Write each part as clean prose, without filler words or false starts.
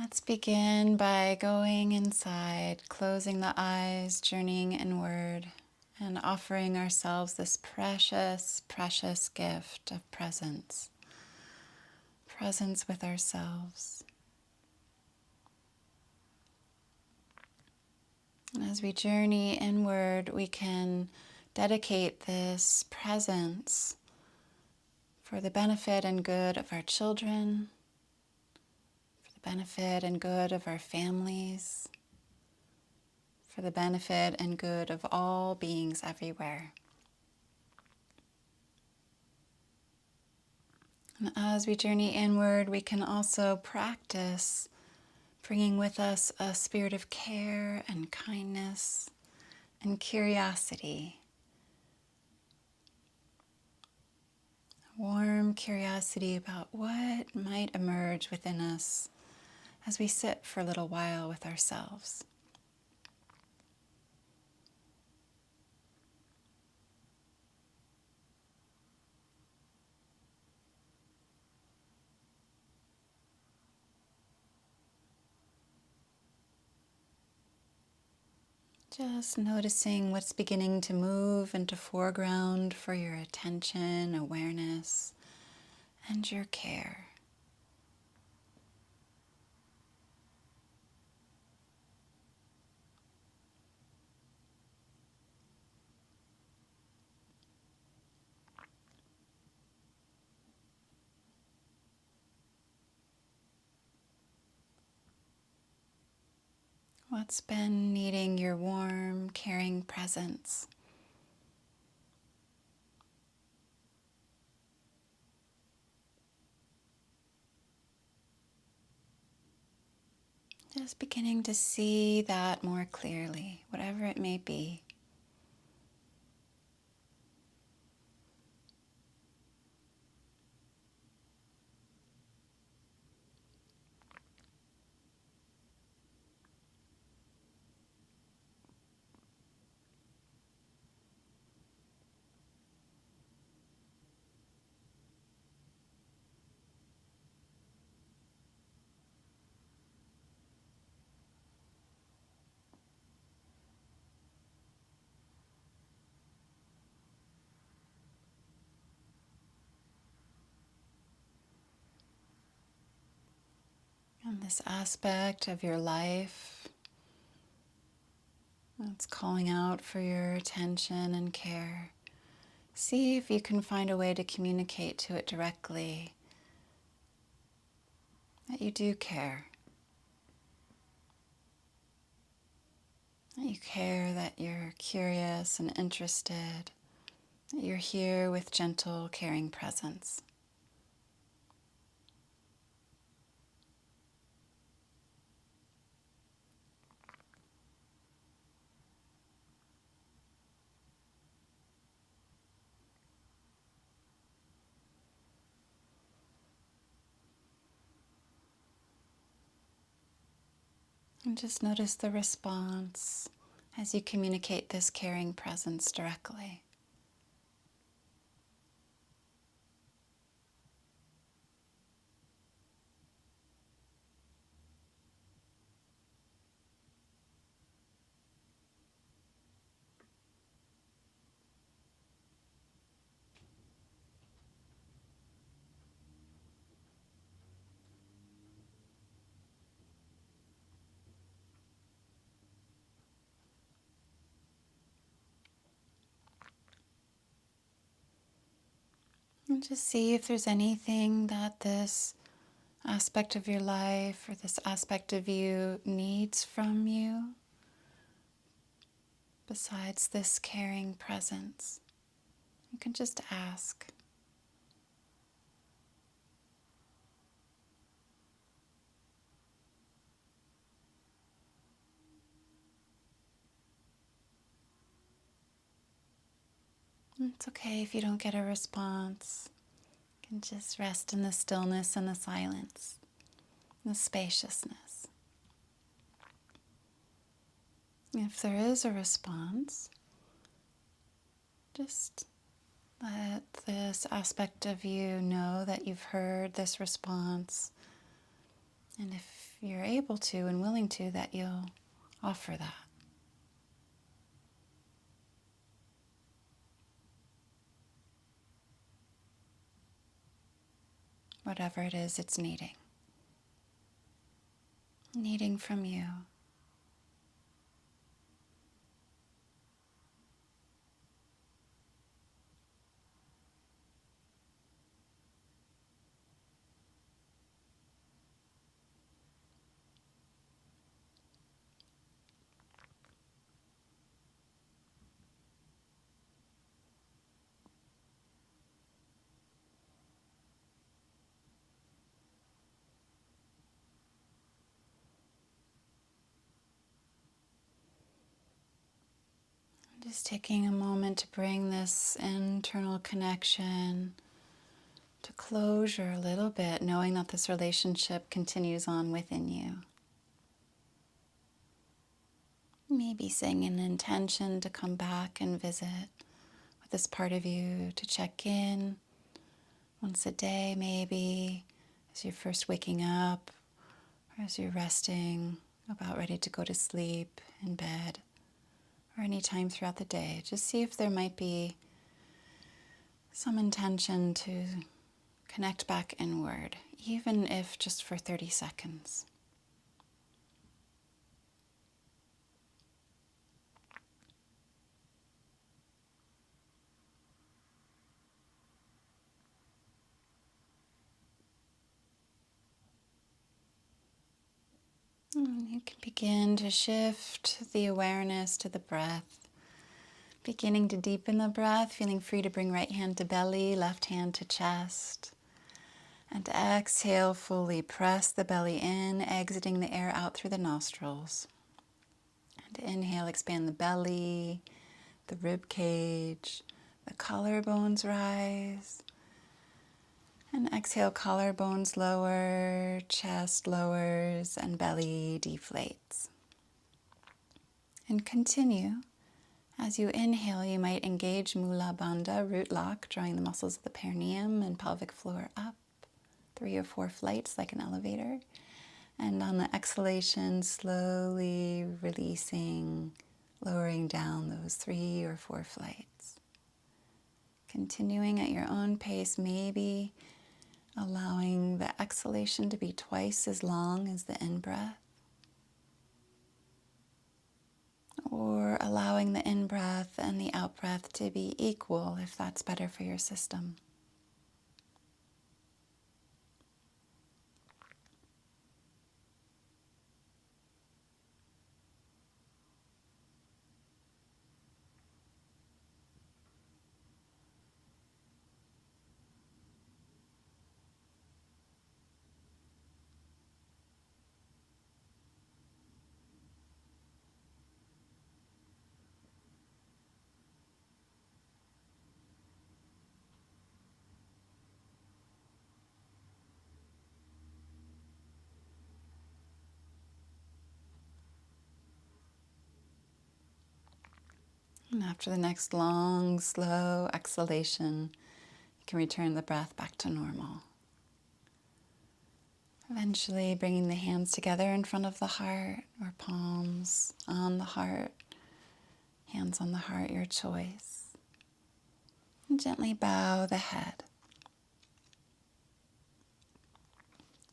Let's begin by going inside, closing the eyes, journeying inward, and offering ourselves this precious, precious gift of presence. Presence with ourselves. And as we journey inward, we can dedicate this presence for the benefit and good of our children, for the benefit and good of our families, for the benefit and good of all beings everywhere. And as we journey inward, we can also practice bringing with us a spirit of care and kindness and curiosity. A warm curiosity about what might emerge within us as we sit for a little while with ourselves. Just noticing what's beginning to move into foreground for your attention, awareness, and your care. What's been needing your warm, caring presence? Just beginning to see that more clearly, whatever it may be. And this aspect of your life that's calling out for your attention and care. See if you can find a way to communicate to it directly that you do care. That you care, that you're curious and interested, that you're here with gentle, caring presence. And just notice the response as you communicate this caring presence directly. And just see if there's anything that this aspect of your life or this aspect of you needs from you besides this caring presence. You can just ask. It's okay if you don't get a response. You can just rest in the stillness and the silence, the spaciousness. If there is a response, just let this aspect of you know that you've heard this response. And if you're able to and willing to, that you'll offer that. Whatever it is it's needing from you. Just taking a moment to bring this internal connection to closure a little bit, knowing that this relationship continues on within you. Maybe setting an intention to come back and visit with this part of you, to check in once a day, maybe as you're first waking up, or as you're resting, about ready to go to sleep in bed, or any time throughout the day. Just see if there might be some intention to connect back inward, even if just for 30 seconds. And you can begin to shift the awareness to the breath, beginning to deepen the breath, feeling free to bring right hand to belly, left hand to chest. And exhale fully, press the belly in, exiting the air out through the nostrils. And inhale, expand the belly, the rib cage, the collarbones rise. And exhale, collarbones lower, chest lowers, and belly deflates. And continue. As you inhale, you might engage Mula Bandha, root lock, drawing the muscles of the perineum and pelvic floor up, 3 or 4 flights like an elevator. And on the exhalation, slowly releasing, lowering down those 3 or 4 flights. Continuing at your own pace, maybe allowing the exhalation to be twice as long as the in-breath, or allowing the in-breath and the out-breath to be equal if that's better for your system. And after the next long, slow exhalation, you can return the breath back to normal. Eventually bringing the hands together in front of the heart, or palms on the heart, hands on the heart, your choice. And gently bow the head.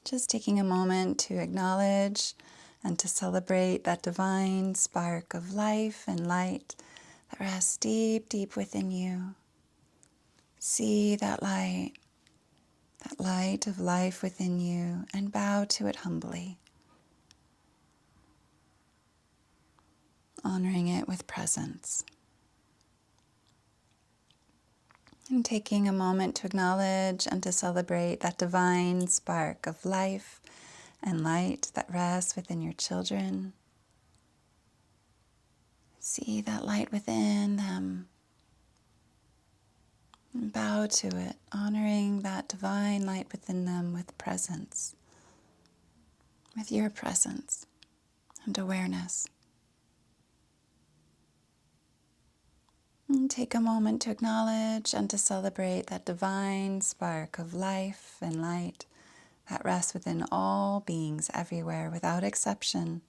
Just taking a moment to acknowledge and to celebrate that divine spark of life and light that rests deep, deep within you. See that light of life within you, and bow to it humbly, honoring it with presence. And taking a moment to acknowledge and to celebrate that divine spark of life and light that rests within your children. See that light within them and bow to it, honoring that divine light within them with presence, with your presence and awareness. And take a moment to acknowledge and to celebrate that divine spark of life and light at rest within all beings everywhere without exception.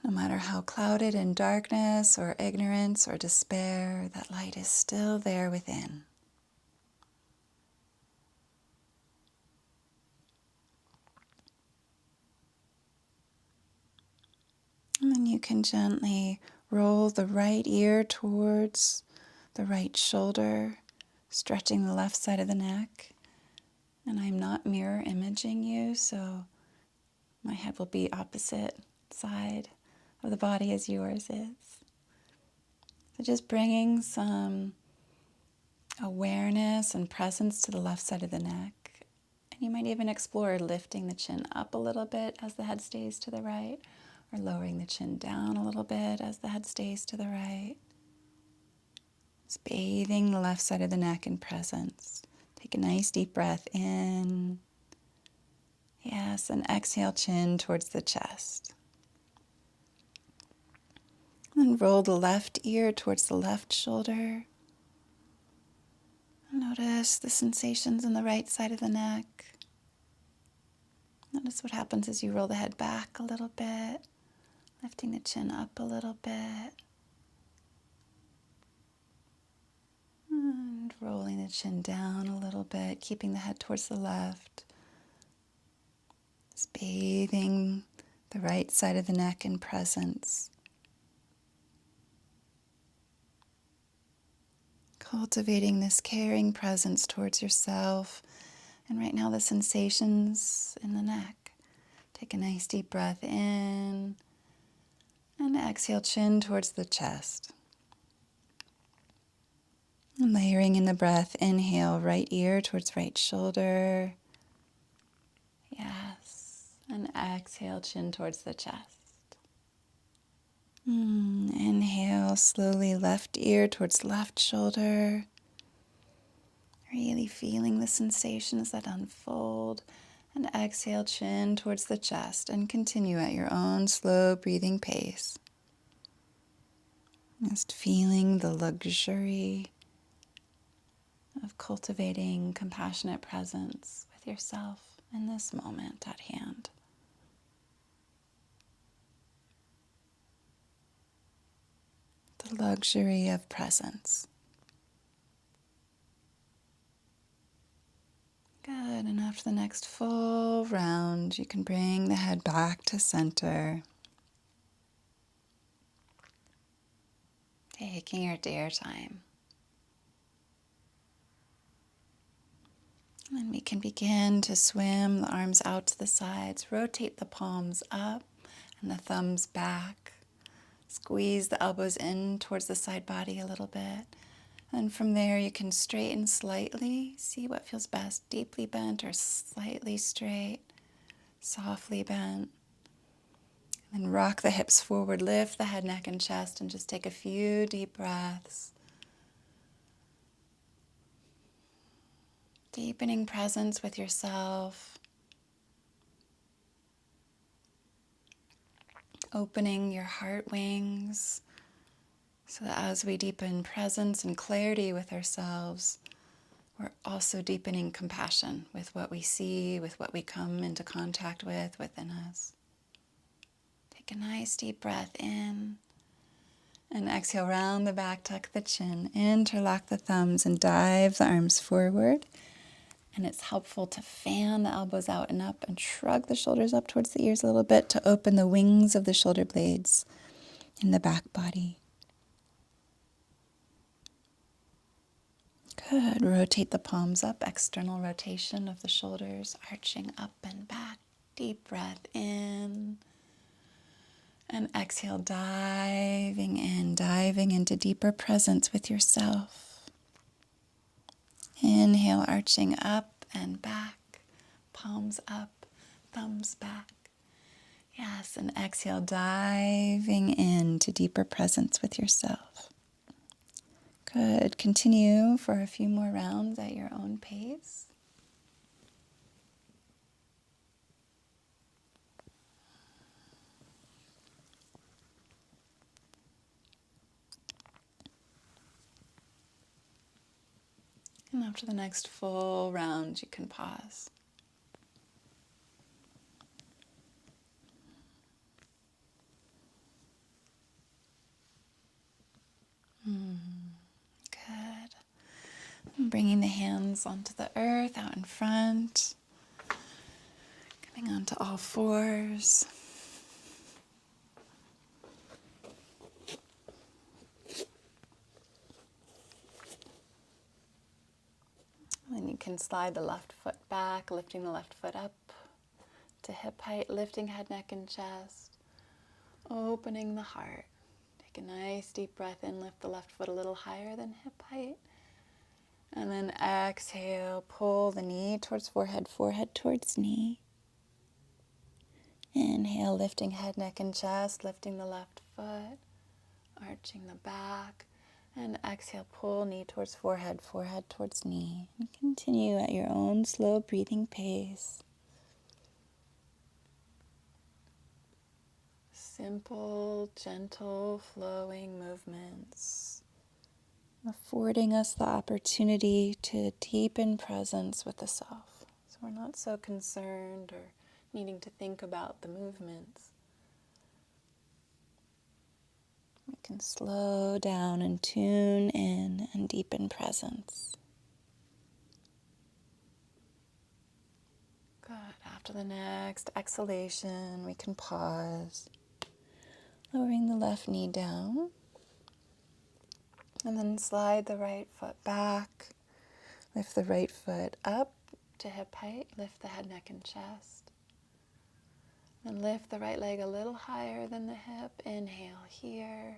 No matter how clouded in darkness or ignorance or despair, that light is still there within. And then you can gently roll the right ear towards the right shoulder, stretching the left side of the neck. And I'm not mirror imaging you, so my head will be opposite side of the body as yours is. So just bringing some awareness and presence to the left side of the neck. And you might even explore lifting the chin up a little bit as the head stays to the right, or lowering the chin down a little bit as the head stays to the right. Just bathing the left side of the neck in presence. Take a nice deep breath in. Yes, and exhale, chin towards the chest. And then roll the left ear towards the left shoulder. Notice the sensations in the right side of the neck. Notice what happens as you roll the head back a little bit, lifting the chin up a little bit, and rolling the chin down a little bit, keeping the head towards the left. Just bathing the right side of the neck in presence. Cultivating this caring presence towards yourself, and right now the sensations in the neck. Take a nice deep breath in, and exhale, chin towards the chest. And layering in the breath, inhale, right ear towards right shoulder. Yes. And exhale, chin towards the chest. Inhale, slowly left ear towards left shoulder. Really feeling the sensations that unfold. And exhale, chin towards the chest. And continue at your own slow breathing pace. Just feeling the luxury of cultivating compassionate presence with yourself in this moment at hand. The luxury of presence. Good, and after the next full round, you can bring the head back to center. Taking your dear time. And we can begin to swim the arms out to the sides, rotate the palms up and the thumbs back. Squeeze the elbows in towards the side body a little bit. And from there you can straighten slightly. See what feels best, deeply bent or slightly straight, softly bent. And then rock the hips forward, lift the head, neck, and chest, and just take a few deep breaths. Deepening presence with yourself. Opening your heart wings so that as we deepen presence and clarity with ourselves, we're also deepening compassion with what we see, with what we come into contact with within us. Take a nice deep breath in and exhale, round the back, tuck the chin, interlock the thumbs and dive the arms forward. And it's helpful to fan the elbows out and up and shrug the shoulders up towards the ears a little bit to open the wings of the shoulder blades in the back body. Good. Rotate the palms up, external rotation of the shoulders, arching up and back. Deep breath in. And exhale, diving in, diving into deeper presence with yourself. Inhale, arching up and back, palms up, thumbs back. Yes, and exhale, diving into deeper presence with yourself. Good. Continue for a few more rounds at your own pace. And after the next full round, you can pause. Bringing the hands onto the earth, out in front. Coming onto all fours. Then you can slide the left foot back, lifting the left foot up to hip height, lifting head, neck, and chest, opening the heart. Take a nice deep breath in, lift the left foot a little higher than hip height. And then exhale, pull the knee towards forehead, forehead towards knee. Inhale, lifting head, neck, and chest, lifting the left foot, arching the back. And exhale, pull knee towards forehead, forehead towards knee. And continue at your own slow breathing pace. Simple, gentle, flowing movements, affording us the opportunity to deepen presence with the self. So we're not so concerned or needing to think about the movements. We can slow down and tune in and deepen presence. Good. After the next exhalation, we can pause, lowering the left knee down, and then slide the right foot back, lift the right foot up to hip height, lift the head, neck, and chest. Then lift the right leg a little higher than the hip. Inhale here.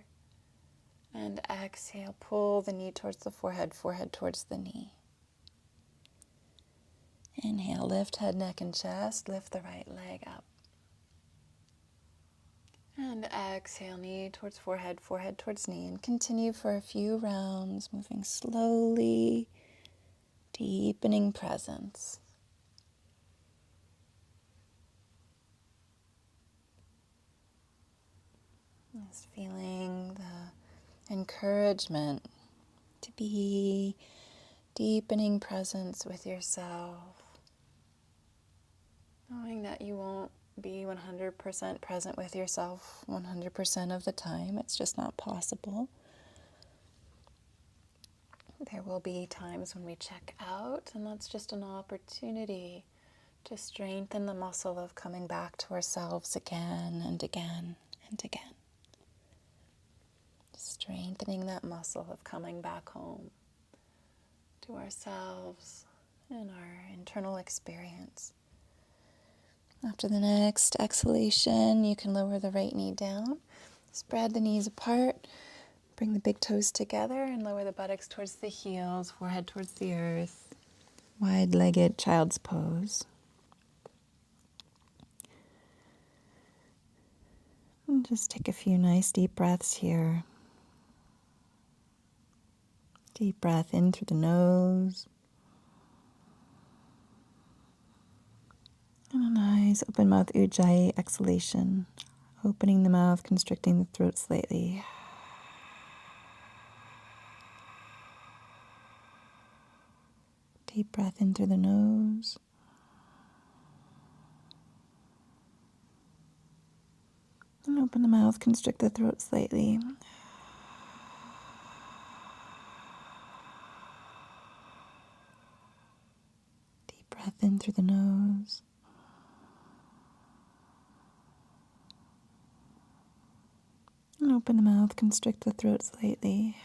And exhale, pull the knee towards the forehead, forehead towards the knee. Inhale, lift head, neck, and chest. Lift the right leg up. And exhale, knee towards forehead, forehead towards knee. And continue for a few rounds, moving slowly, deepening presence. Just feeling the encouragement to be deepening presence with yourself. Knowing that you won't be 100% present with yourself 100% of the time. It's just not possible. There will be times when we check out, and that's just an opportunity to strengthen the muscle of coming back to ourselves again and again and again. Strengthening that muscle of coming back home to ourselves and our internal experience. After the next exhalation, you can lower the right knee down, spread the knees apart, bring the big toes together, and lower the buttocks towards the heels, forehead towards the earth, wide-legged child's pose. And just take a few nice deep breaths here. Deep breath in through the nose. And a nice open mouth ujjayi exhalation. Opening the mouth, constricting the throat slightly. Deep breath in through the nose. And open the mouth, constrict the throat slightly. Deep breath in through the nose. And open the mouth, constrict the throat slightly.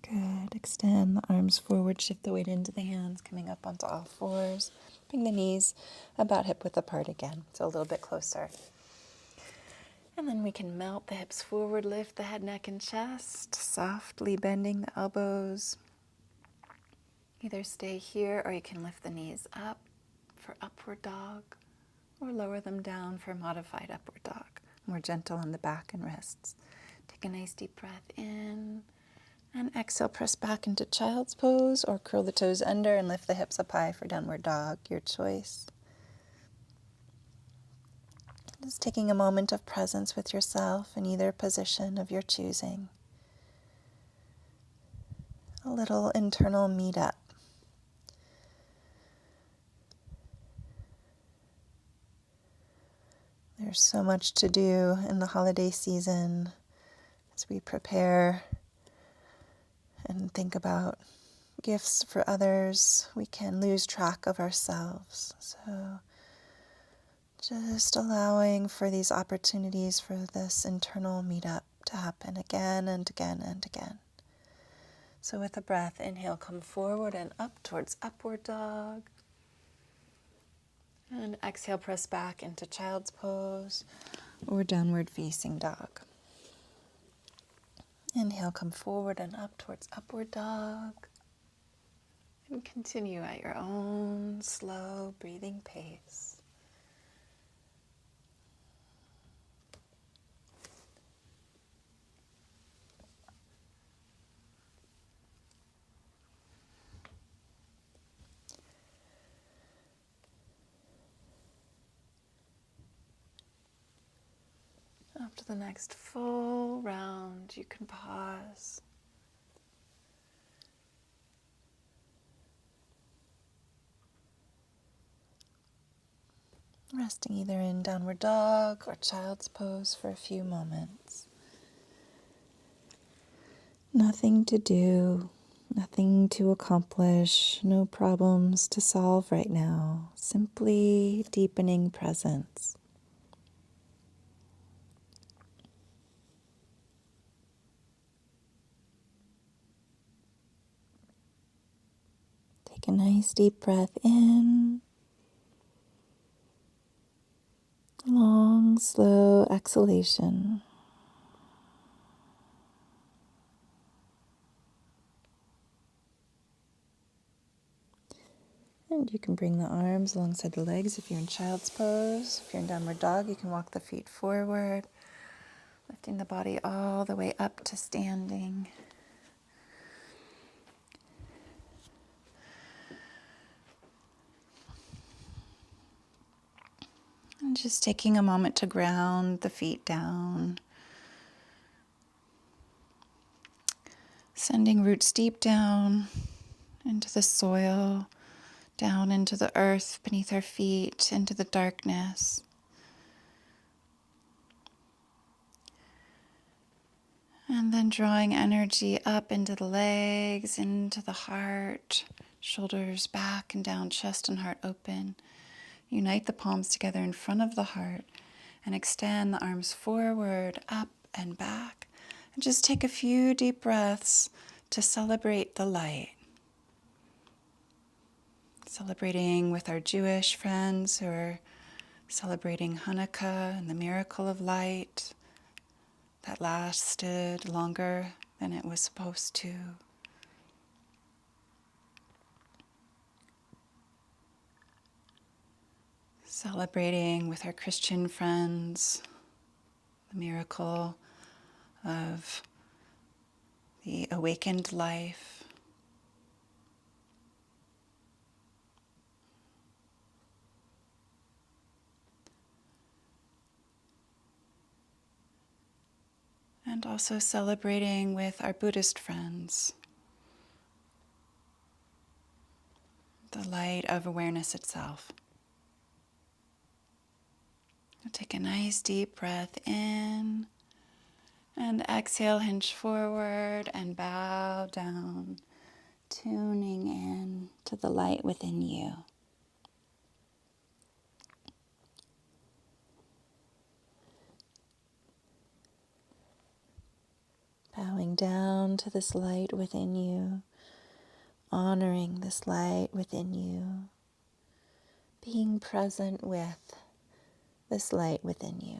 Good. Extend the arms forward, shift the weight into the hands, coming up onto all fours. Bring the knees about hip width apart again, so a little bit closer. And then we can melt the hips forward, lift the head, neck, and chest, softly bending the elbows. Either stay here or you can lift the knees up for upward dog or lower them down for modified upward dog. More gentle on the back and wrists. Take a nice deep breath in and exhale, press back into child's pose or curl the toes under and lift the hips up high for downward dog, your choice. Just taking a moment of presence with yourself in either position of your choosing. A little internal meetup. There's so much to do in the holiday season as we prepare and think about gifts for others. We can lose track of ourselves. So just allowing for these opportunities for this internal meetup to happen again and again and again. So with a breath, inhale, come forward and up towards upward dog. And exhale, press back into child's pose or downward facing dog. Inhale, come forward and up towards upward dog. And continue at your own slow breathing pace. After the next full round, you can pause. Resting either in downward dog or child's pose for a few moments. Nothing to do, nothing to accomplish, no problems to solve right now. Simply deepening presence. Take a nice deep breath in. Long, slow exhalation. And you can bring the arms alongside the legs if you're in child's pose. If you're in downward dog, you can walk the feet forward, lifting the body all the way up to standing. And just taking a moment to ground the feet down. Sending roots deep down into the soil, down into the earth beneath our feet, into the darkness. And then drawing energy up into the legs, into the heart, shoulders back and down, chest and heart open. Unite the palms together in front of the heart and extend the arms forward, up and back. And just take a few deep breaths to celebrate the light. Celebrating with our Jewish friends who are celebrating Hanukkah and the miracle of light that lasted longer than it was supposed to. Celebrating with our Christian friends the miracle of the awakened life. And also celebrating with our Buddhist friends the light of awareness itself. Take a nice deep breath in and exhale, hinge forward and bow down, tuning in to the light within you. Bowing down to this light within you, honoring this light within you, being present with this light within you.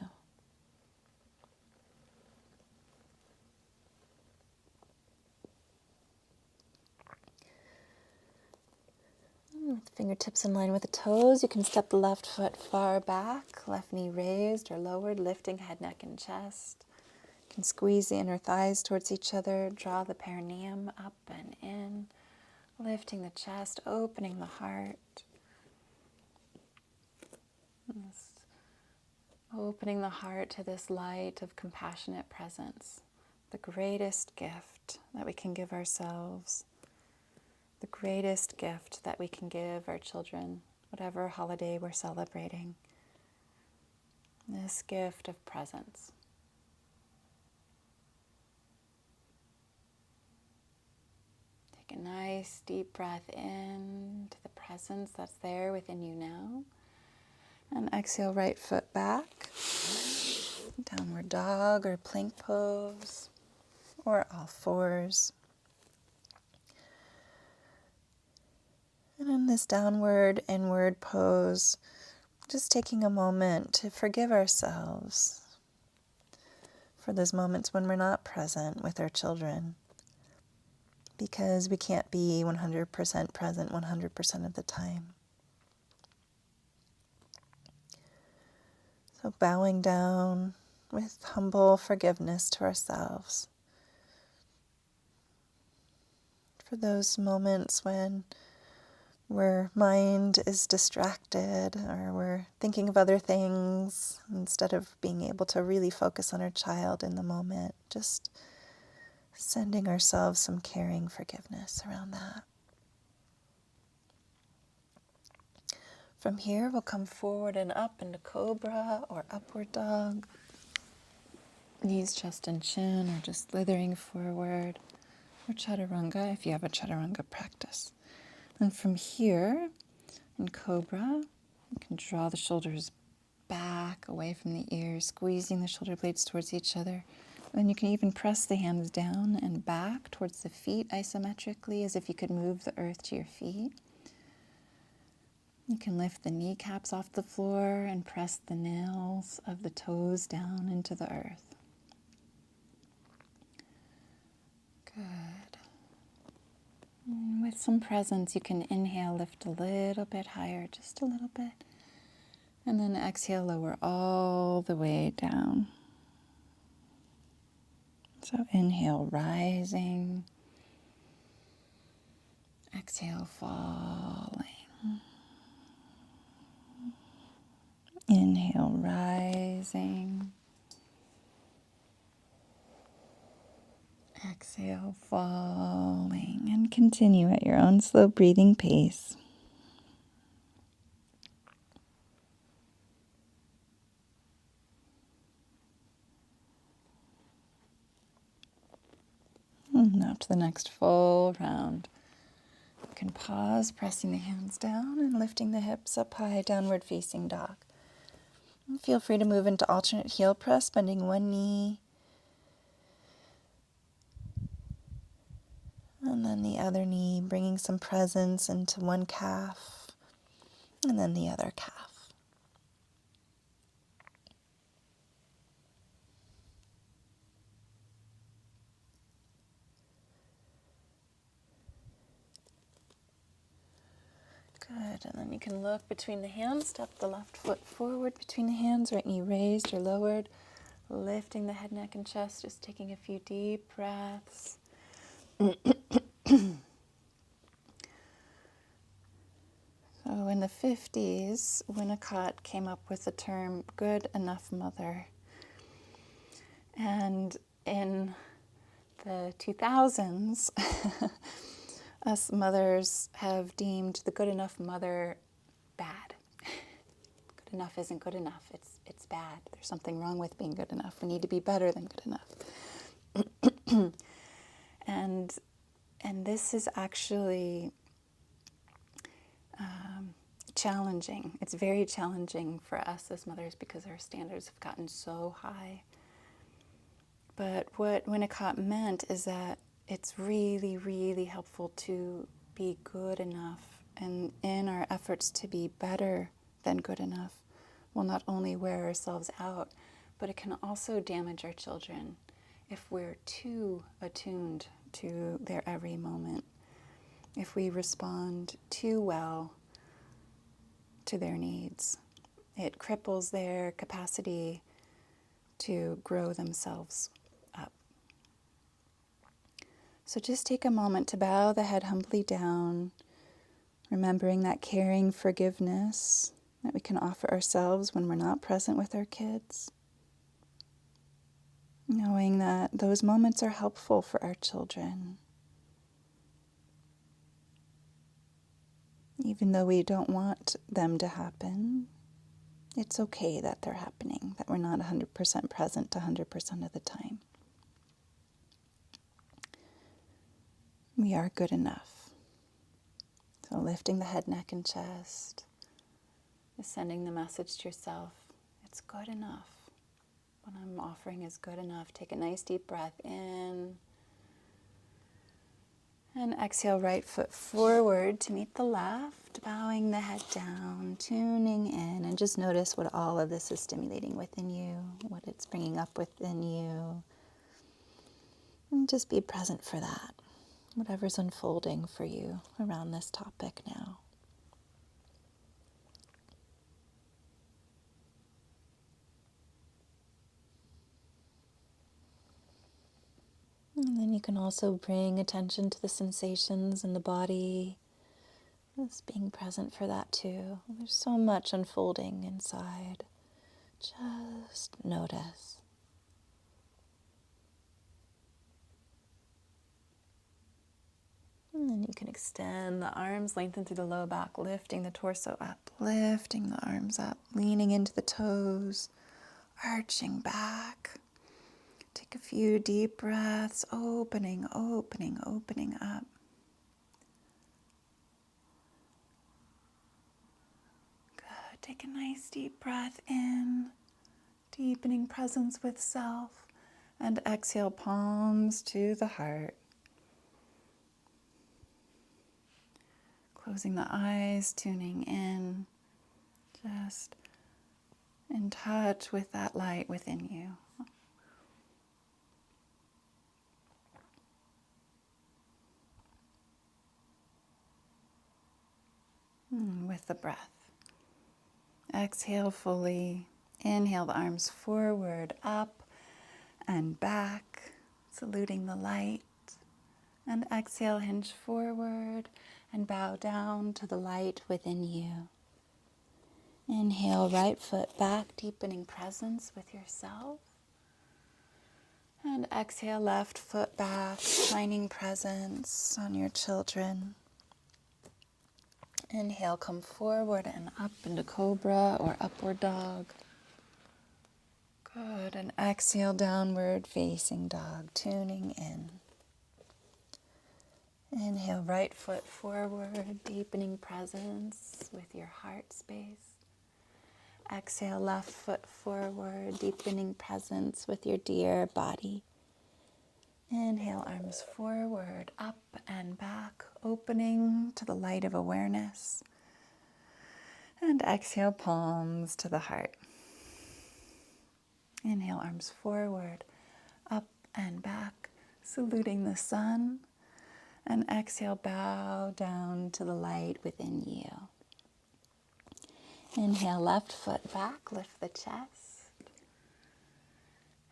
With the fingertips in line with the toes, you can step the left foot far back, left knee raised or lowered, lifting head, neck, and chest. You can squeeze the inner thighs towards each other, draw the perineum up and in, lifting the chest, opening the heart. Just opening the heart to this light of compassionate presence, the greatest gift that we can give ourselves. The greatest gift that we can give our children, whatever holiday we're celebrating. this gift of presence. Take a nice deep breath in to the presence that's there within you now. And exhale, right foot back. Downward dog or plank pose, or all fours. And in this downward, inward pose, just taking a moment to forgive ourselves for those moments when we're not present with our children, because we can't be 100% present 100% of the time. So bowing down with humble forgiveness to ourselves for those moments when our mind is distracted or we're thinking of other things instead of being able to really focus on our child in the moment. Just sending ourselves some caring forgiveness around that. From here, we'll come forward and up into cobra or upward dog. Knees, chest, and chin, or just slithering forward. Or chaturanga, if you have a chaturanga practice. And from here, in cobra, you can draw the shoulders back away from the ears, squeezing the shoulder blades towards each other. And you can even press the hands down and back towards the feet isometrically, as if you could move the earth to your feet. You can lift the kneecaps off the floor and press the nails of the toes down into the earth. Good. And with some presence, you can inhale, lift a little bit higher, just a little bit. And then exhale, lower all the way down. So inhale, rising. Exhale, falling. Inhale, rising. Exhale, falling. And continue at your own slow breathing pace. And now to the next full round. You can pause, pressing the hands down and lifting the hips up high, downward facing dog. And feel free to move into alternate heel press, bending one knee and then the other knee, bringing some presence into one calf and then the other calf. Good, and then you can look between the hands, step the left foot forward between the hands, right knee raised or lowered, lifting the head, neck, and chest, just taking a few deep breaths. So in the 50s, Winnicott came up with the term good enough mother. And in the 2000s, us mothers have deemed the good enough mother bad. Good enough isn't good enough. It's bad. There's something wrong with being good enough. We need to be better than good enough. And this is actually challenging. It's very challenging for us as mothers because our standards have gotten so high. But what Winnicott meant is that it's really, really helpful to be good enough, and in our efforts to be better than good enough, we'll not only wear ourselves out, but it can also damage our children if we're too attuned to their every moment, if we respond too well to their needs. It cripples their capacity to grow themselves up. So just take a moment to bow the head humbly down, remembering that caring forgiveness that we can offer ourselves when we're not present with our kids. Knowing that those moments are helpful for our children. Even though we don't want them to happen, It's okay that they're happening, that we're not 100% present 100% of the time. We are good enough. So lifting the head, neck, and chest, is sending the message to yourself, it's good enough. What I'm offering is good enough. Take a nice deep breath in. And exhale, right foot forward to meet the left, bowing the head down, tuning in, and just notice what all of this is stimulating within you, what it's bringing up within you. And just be present for that, whatever's unfolding for you around this topic now. And then you can also bring attention to the sensations in the body, just being present for that too. There's so much unfolding inside. Just notice. And then you can extend the arms, lengthen through the low back, lifting the torso up, lifting the arms up, leaning into the toes, arching back. Take a few deep breaths, opening up. Good. Take a nice deep breath in, deepening presence with self, and exhale, palms to the heart. Closing the eyes, tuning in, just in touch with that light within you. With the breath. Exhale fully. Inhale the arms forward, up and back, saluting the light. And exhale, hinge forward and bow down to the light within you. Inhale, right foot back, deepening presence with yourself. And exhale, left foot back, shining presence on your children. Inhale, come forward and up into cobra or upward dog. Good. And exhale, downward facing dog, tuning in. Inhale, right foot forward, deepening presence with your heart space. Exhale, left foot forward, deepening presence with your dear body. Inhale, arms forward, up and back, opening to the light of awareness. And exhale, palms to the heart. Inhale, arms forward, up and back, saluting the sun. And exhale, bow down to the light within you. Inhale, left foot back, lift the chest.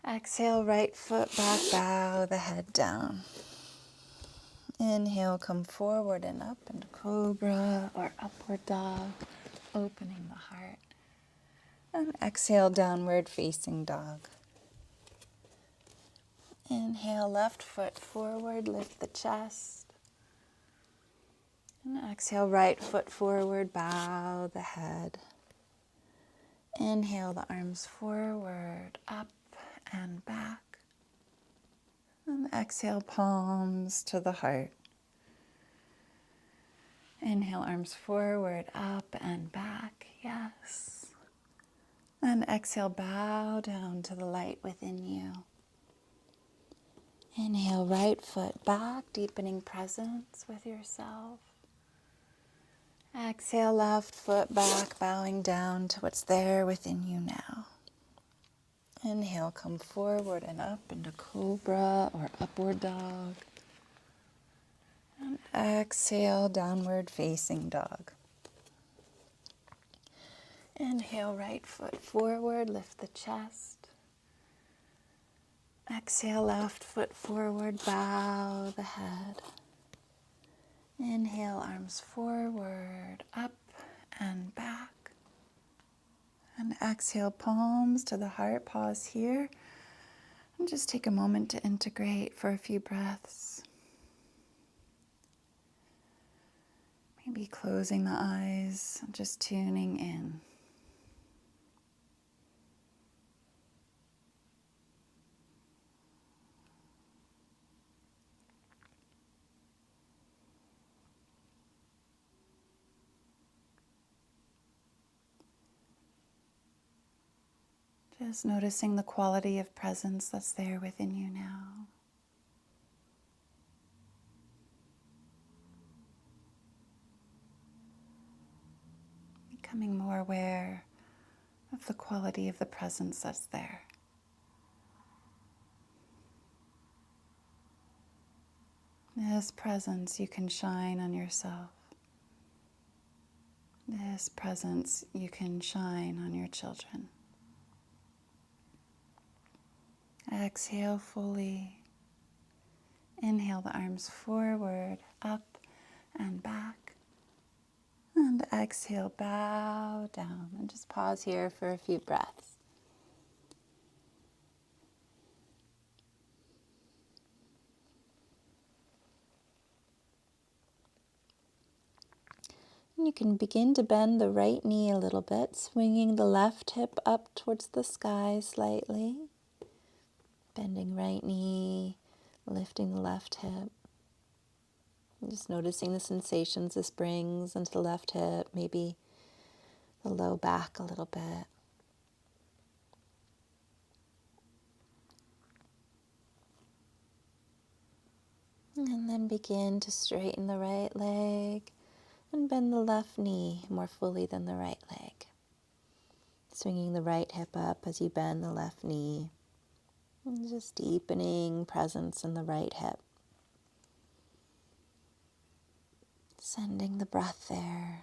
Exhale, right foot back, bow the head down. Inhale, come forward and up into cobra or upward dog, opening the heart. And exhale, downward facing dog. Inhale, left foot forward, lift the chest. And exhale, right foot forward, bow the head. Inhale the arms forward, up and back. And exhale, palms to the heart. Inhale, arms forward, up and back, yes. And exhale, bow down to the light within you. Inhale, right foot back, deepening presence with yourself. Exhale, left foot back, bowing down to what's there within you now. Inhale, come forward and up into cobra or upward dog. And exhale, downward facing dog. Inhale, right foot forward, lift the chest. Exhale, left foot forward, bow the head. Inhale, arms forward, up and back. And exhale, palms to the heart. Pause here. And just take a moment to integrate for a few breaths. Maybe closing the eyes, just tuning in. Just noticing the quality of presence that's there within you now. Becoming more aware of the quality of the presence that's there. This presence you can shine on yourself. This presence you can shine on your children. Exhale fully. Inhale the arms forward, up and back. And exhale, bow down. And just pause here for a few breaths. And you can begin to bend the right knee a little bit, swinging the left hip up towards the sky slightly. Bending right knee, lifting the left hip. And just noticing the sensations this brings into the left hip, maybe the low back a little bit. And then begin to straighten the right leg and bend the left knee more fully than the right leg. Swinging the right hip up as you bend the left knee. And just deepening presence in the right hip. Sending the breath there.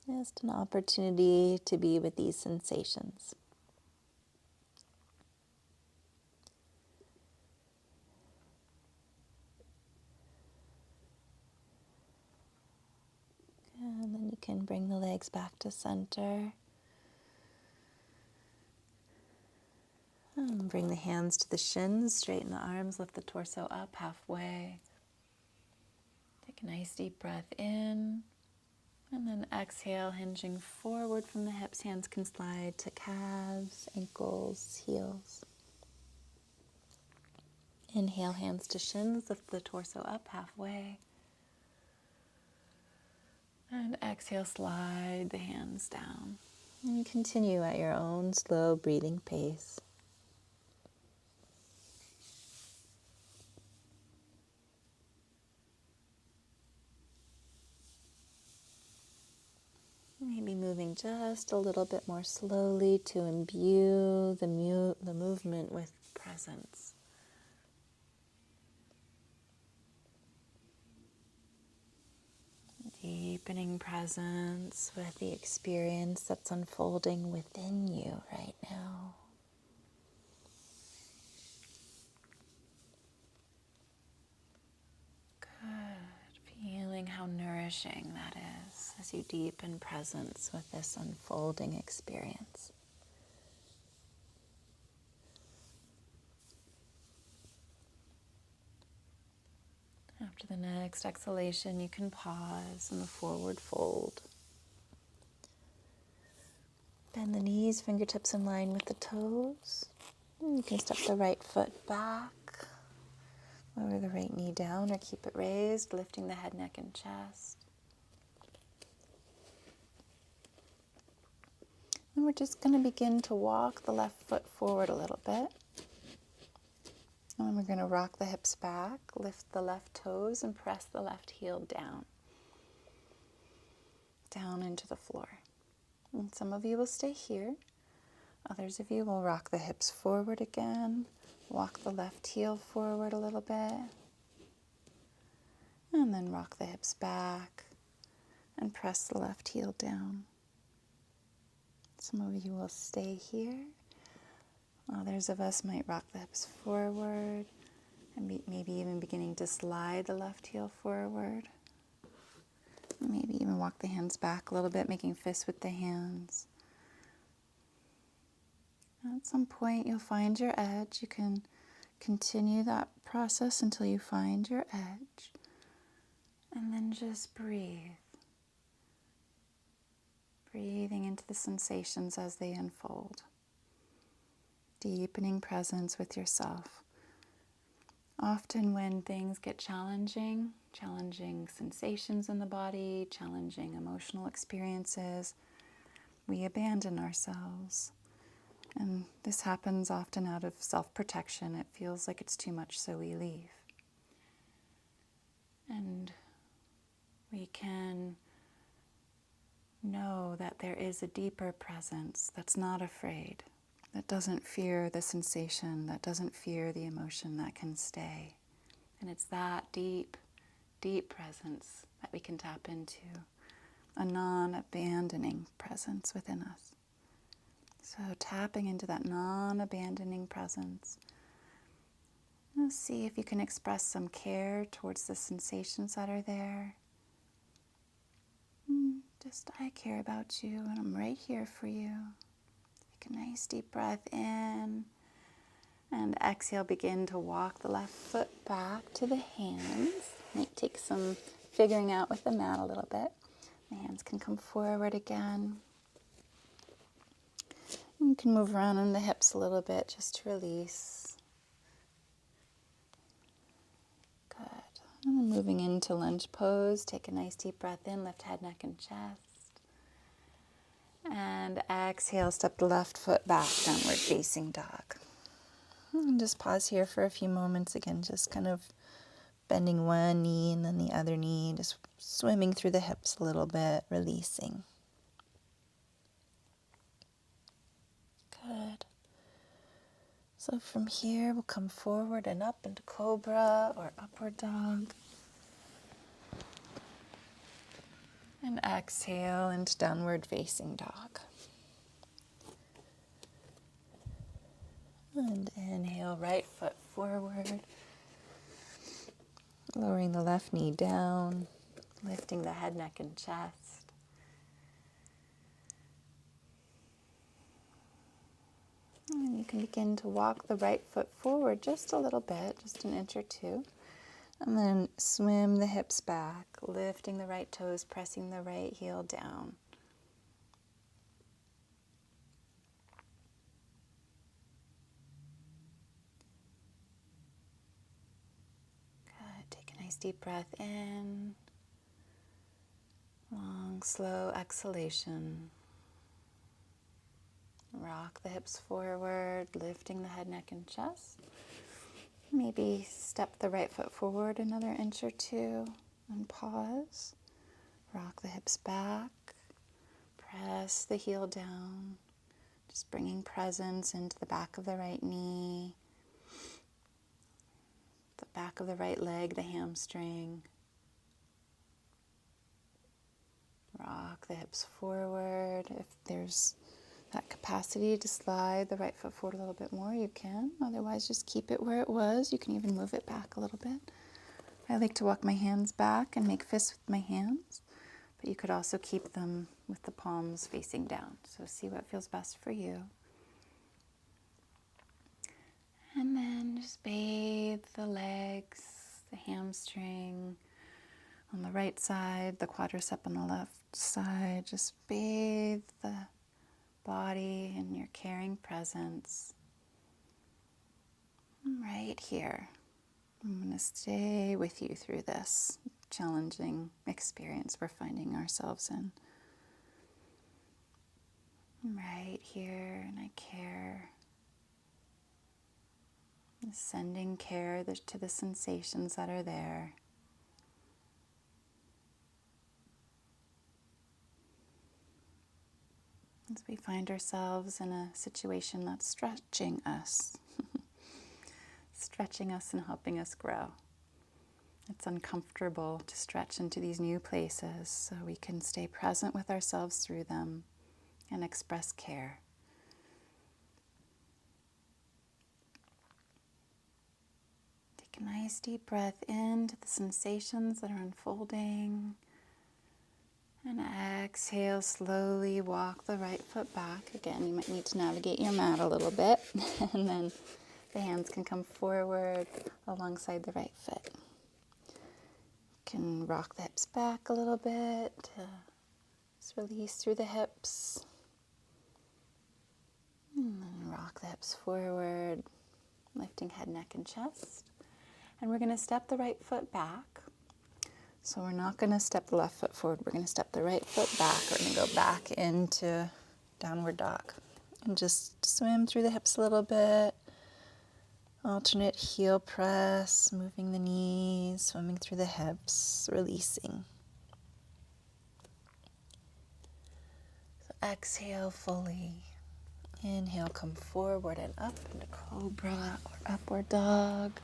Just an opportunity to be with these sensations. And then you can bring the legs back to center. And bring the hands to the shins, straighten the arms, lift the torso up halfway. Take a nice deep breath in. And then exhale, hinging forward from the hips. Hands can slide to calves, ankles, heels. Inhale, hands to shins, lift the torso up halfway. And exhale, slide the hands down. And continue at your own slow breathing pace. Maybe moving just a little bit more slowly to imbue the movement with presence. Deepening presence with the experience that's unfolding within you right now. Good. Feeling how nourishing that is as you deepen presence with this unfolding experience. After the next exhalation, you can pause in the forward fold. Bend the knees, fingertips in line with the toes. And you can step the right foot back, lower the right knee down or keep it raised, lifting the head, neck, and chest. And we're just going to begin to walk the left foot forward a little bit. And then we're going to rock the hips back, lift the left toes, and press the left heel down into the floor. And some of you will stay here. Others of you will rock the hips forward again, walk the left heel forward a little bit, and then rock the hips back and press the left heel down. Some of you will stay here. Others of us might rock the hips forward and maybe even beginning to slide the left heel forward. Maybe even walk the hands back a little bit, making fists with the hands. At some point you'll find your edge. You can continue that process until you find your edge. And then just breathe. Breathing into the sensations as they unfold. Deepening presence with yourself. Often when things get challenging sensations in the body, challenging emotional experiences, we abandon ourselves. And this happens often out of self-protection. It feels like it's too much, so we leave. And we can know that there is a deeper presence that's not afraid, that doesn't fear the sensation, that doesn't fear the emotion, that can stay. And it's that deep, deep presence that we can tap into, a non-abandoning presence within us. So tapping into that non-abandoning presence. Now see if you can express some care towards the sensations that are there. Just, I care about you and I'm right here for you. Take a nice deep breath in. And exhale, begin to walk the left foot back to the hands. Might take some figuring out with the mat a little bit. The hands can come forward again. You can move around on the hips a little bit just to release. Good. And then moving into lunge pose. Take a nice deep breath in, lift head, neck, and chest. And exhale, step the left foot back, downward facing dog. And just pause here for a few moments again, just kind of bending one knee and then the other knee, just swimming through the hips a little bit, releasing. Good. So from here, we'll come forward and up into cobra or upward dog. And exhale into downward facing dog. And inhale, right foot forward. Lowering the left knee down, lifting the head, neck, and chest. And you can begin to walk the right foot forward just a little bit, just an inch or two. And then swim the hips back, lifting the right toes, pressing the right heel down. Good. Take a nice deep breath in. Long, slow exhalation. Rock the hips forward, lifting the head, neck, and chest. Maybe step the right foot forward another inch or two and pause. Rock the hips back. Press the heel down. Just bringing presence into the back of the right knee, the back of the right leg, the hamstring. Rock the hips forward. If there's that capacity to slide the right foot forward a little bit more, you can. Otherwise, just keep it where it was. You can even move it back a little bit. I like to walk my hands back and make fists with my hands, but you could also keep them with the palms facing down. So see what feels best for you. And then just bathe the legs, the hamstring on the right side, the quadricep on the left side. Just bathe the body in your caring presence. I'm right here. I'm going to stay with you through this challenging experience we're finding ourselves in. I'm right here and I care. Sending care to the sensations that are there. As we find ourselves in a situation that's stretching us, and helping us grow. It's uncomfortable to stretch into these new places, so we can stay present with ourselves through them and express care. Take a nice deep breath into the sensations that are unfolding. And exhale, slowly walk the right foot back. Again, you might need to navigate your mat a little bit. And then the hands can come forward alongside the right foot. You can rock the hips back a little bit. Just release through the hips. And then rock the hips forward, lifting head, neck, and chest. And we're going to step the right foot back. So we're not going to step the left foot forward. We're going to step the right foot back. We're going to go back into downward dog. And just swim through the hips a little bit. Alternate heel press, moving the knees, swimming through the hips, releasing. So exhale fully. Inhale, come forward and up into cobra or upward dog.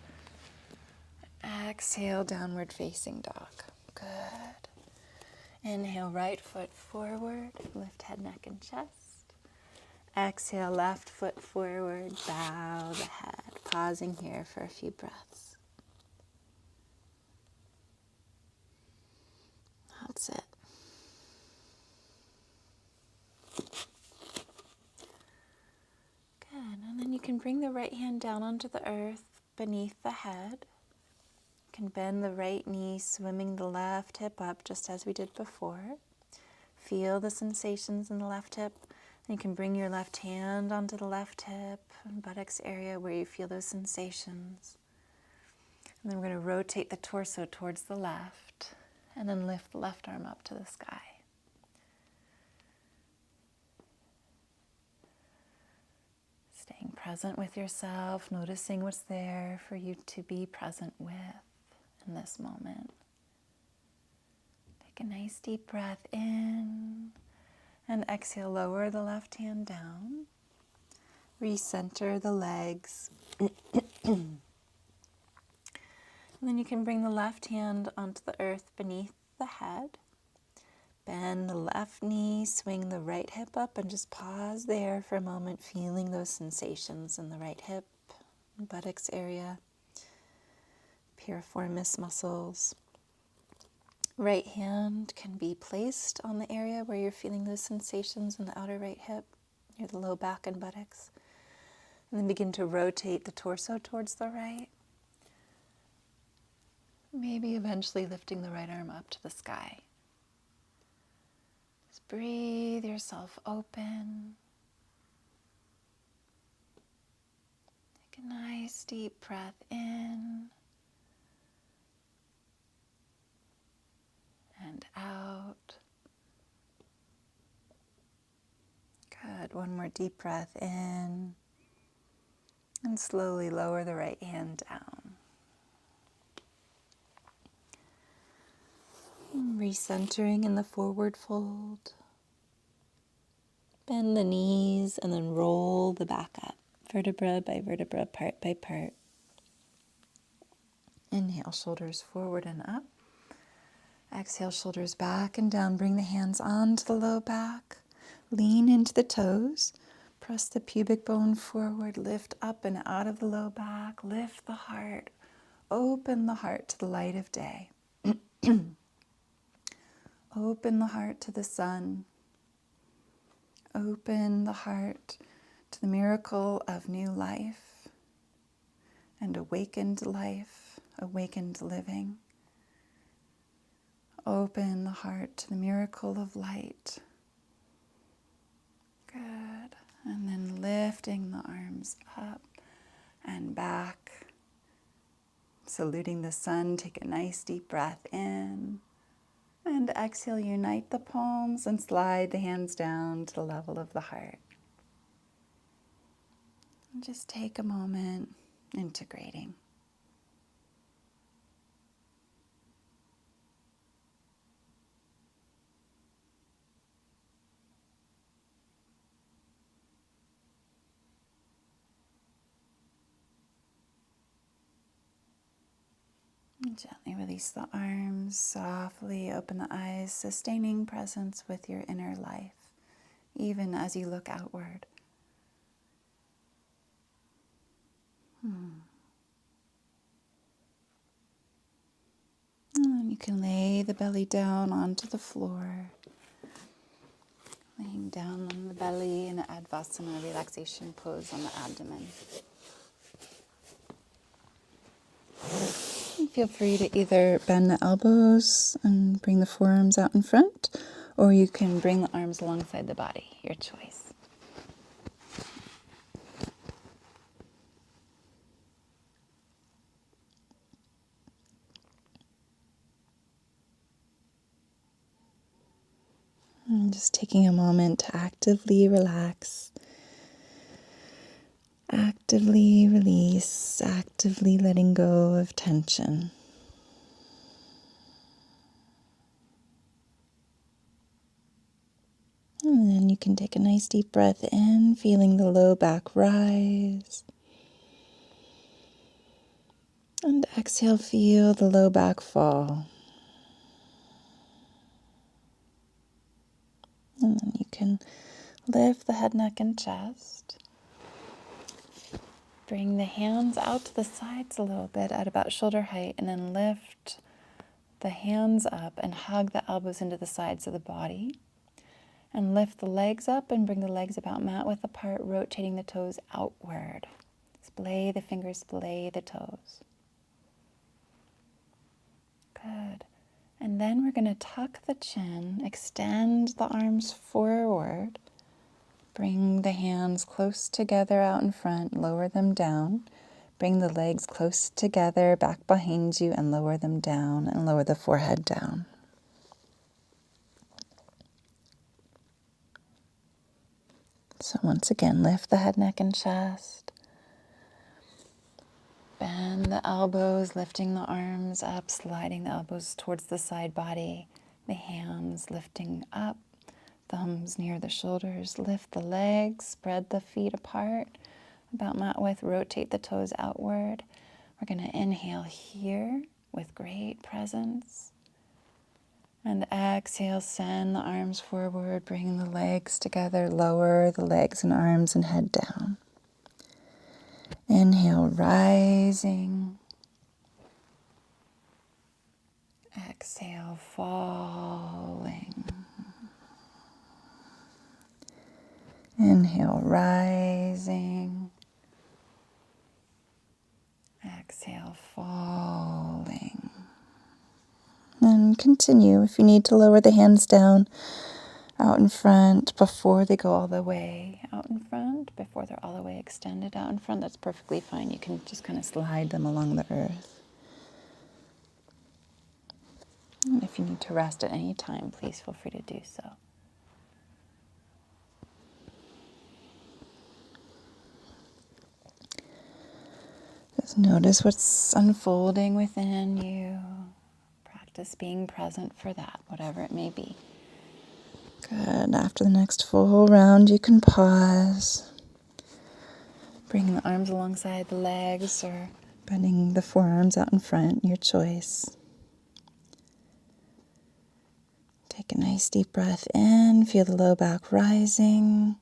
Exhale, downward facing dog. Good. Inhale, right foot forward, lift head, neck, and chest. Exhale, left foot forward, bow the head. Pausing here for a few breaths. That's it. Good. And then you can bring the right hand down onto the earth beneath the head. You can bend the right knee, swimming the left hip up just as we did before. Feel the sensations in the left hip. And you can bring your left hand onto the left hip and buttocks area where you feel those sensations. And then we're going to rotate the torso towards the left and then lift the left arm up to the sky. Staying present with yourself, noticing what's there for you to be present with in this moment. Take a nice deep breath in and exhale, lower the left hand down. Recenter the legs. And then you can bring the left hand onto the earth beneath the head. Bend the left knee, swing the right hip up, and just pause there for a moment, feeling those sensations in the right hip, buttocks area, piriformis muscles. Right hand can be placed on the area where you're feeling those sensations in the outer right hip, near the low back and buttocks. And then begin to rotate the torso towards the right. Maybe eventually lifting the right arm up to the sky. Just breathe yourself open. Take a nice deep breath in and out. Good. One more deep breath in. And slowly lower the right hand down. Recentering in the forward fold. Bend the knees and then roll the back up, vertebra by vertebra, part by part. Inhale, shoulders forward and up. Exhale, shoulders back and down. Bring the hands onto the low back. Lean into the toes. Press the pubic bone forward. Lift up and out of the low back. Lift the heart. Open the heart to the light of day. Open the heart to the sun. Open the heart to the miracle of new life and awakened life, awakened living. Open the heart to the miracle of light. Good. And then lifting the arms up and back. Saluting the sun, take a nice deep breath in. And exhale, unite the palms and slide the hands down to the level of the heart. And just take a moment integrating. And gently release the arms, softly open the eyes, sustaining presence with your inner life, even as you look outward. And you can lay the belly down onto the floor, laying down on the belly in an Advasana relaxation pose on the abdomen. And feel free to either bend the elbows and bring the forearms out in front, or you can bring the arms alongside the body, your choice. And just taking a moment to actively relax Actively release, actively letting go of tension. And then you can take a nice deep breath in, feeling the low back rise. And exhale, feel the low back fall. And then you can lift the head, neck, and chest. Bring the hands out to the sides a little bit at about shoulder height, and then lift the hands up and hug the elbows into the sides of the body. And lift the legs up and bring the legs about mat width apart, rotating the toes outward. Splay the fingers, splay the toes. Good. And then we're going to tuck the chin, extend the arms forward, bring the hands close together out in front, lower them down. Bring the legs close together, back behind you, and lower them down, and lower the forehead down. So once again, lift the head, neck, and chest. Bend the elbows, lifting the arms up, sliding the elbows towards the side body. The hands lifting up, thumbs near the shoulders. Lift the legs, spread the feet apart, about mat width, rotate the toes outward. We're going to inhale here with great presence. And exhale, send the arms forward, bring the legs together, lower the legs and arms and head down. Inhale, rising. Exhale, falling. Inhale, rising. Exhale, falling. And continue. If you need to lower the hands down out in front before they go all the way out in front, before they're all the way extended out in front, that's perfectly fine. You can just kind of slide them along the earth. And if you need to rest at any time, please feel free to do so. Just notice what's unfolding within you. Practice being present for that, whatever it may be. Good. After the next full round, you can pause. Bring the arms alongside the legs or bending the forearms out in front, your choice. Take a nice deep breath in, feel the low back rising.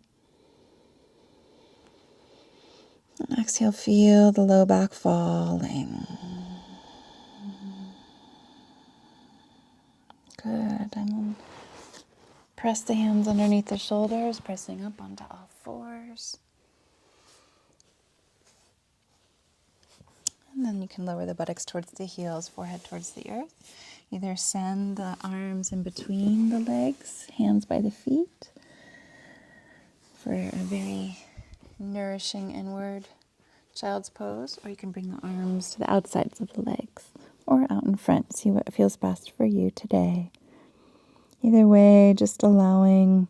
And exhale, feel the low back falling. Good. And then press the hands underneath the shoulders, pressing up onto all fours. And then you can lower the buttocks towards the heels, forehead towards the earth. Either send the arms in between the legs, hands by the feet, for a very nourishing inward child's pose, or you can bring the arms to the outsides of the legs or out in front. See what feels best for you today. Either way, just allowing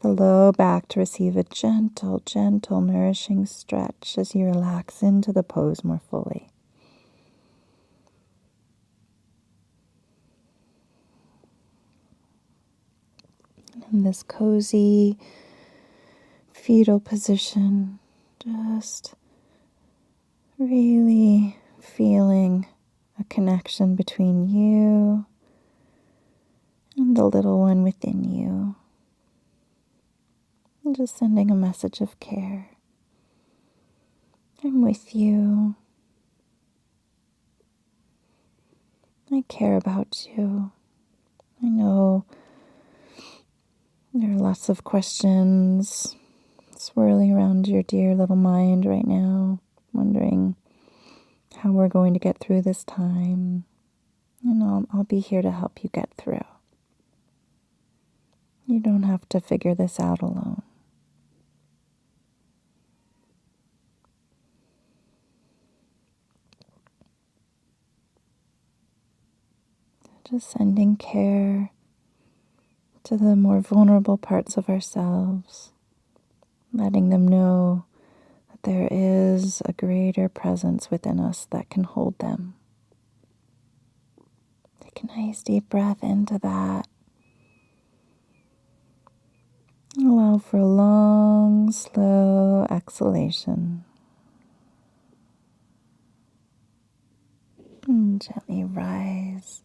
the low back to receive a gentle, gentle, nourishing stretch as you relax into the pose more fully. In this cozy fetal position, just really feeling a connection between you and the little one within you. And just sending a message of care. I'm with you. I care about you. I know there are lots of questions swirling around your dear little mind right now, wondering how we're going to get through this time. And I'll be here to help you get through. You don't have to figure this out alone. Just sending care to the more vulnerable parts of ourselves, letting them know there is a greater presence within us that can hold them. Take a nice deep breath into that. Allow for a long, slow exhalation. And gently rise.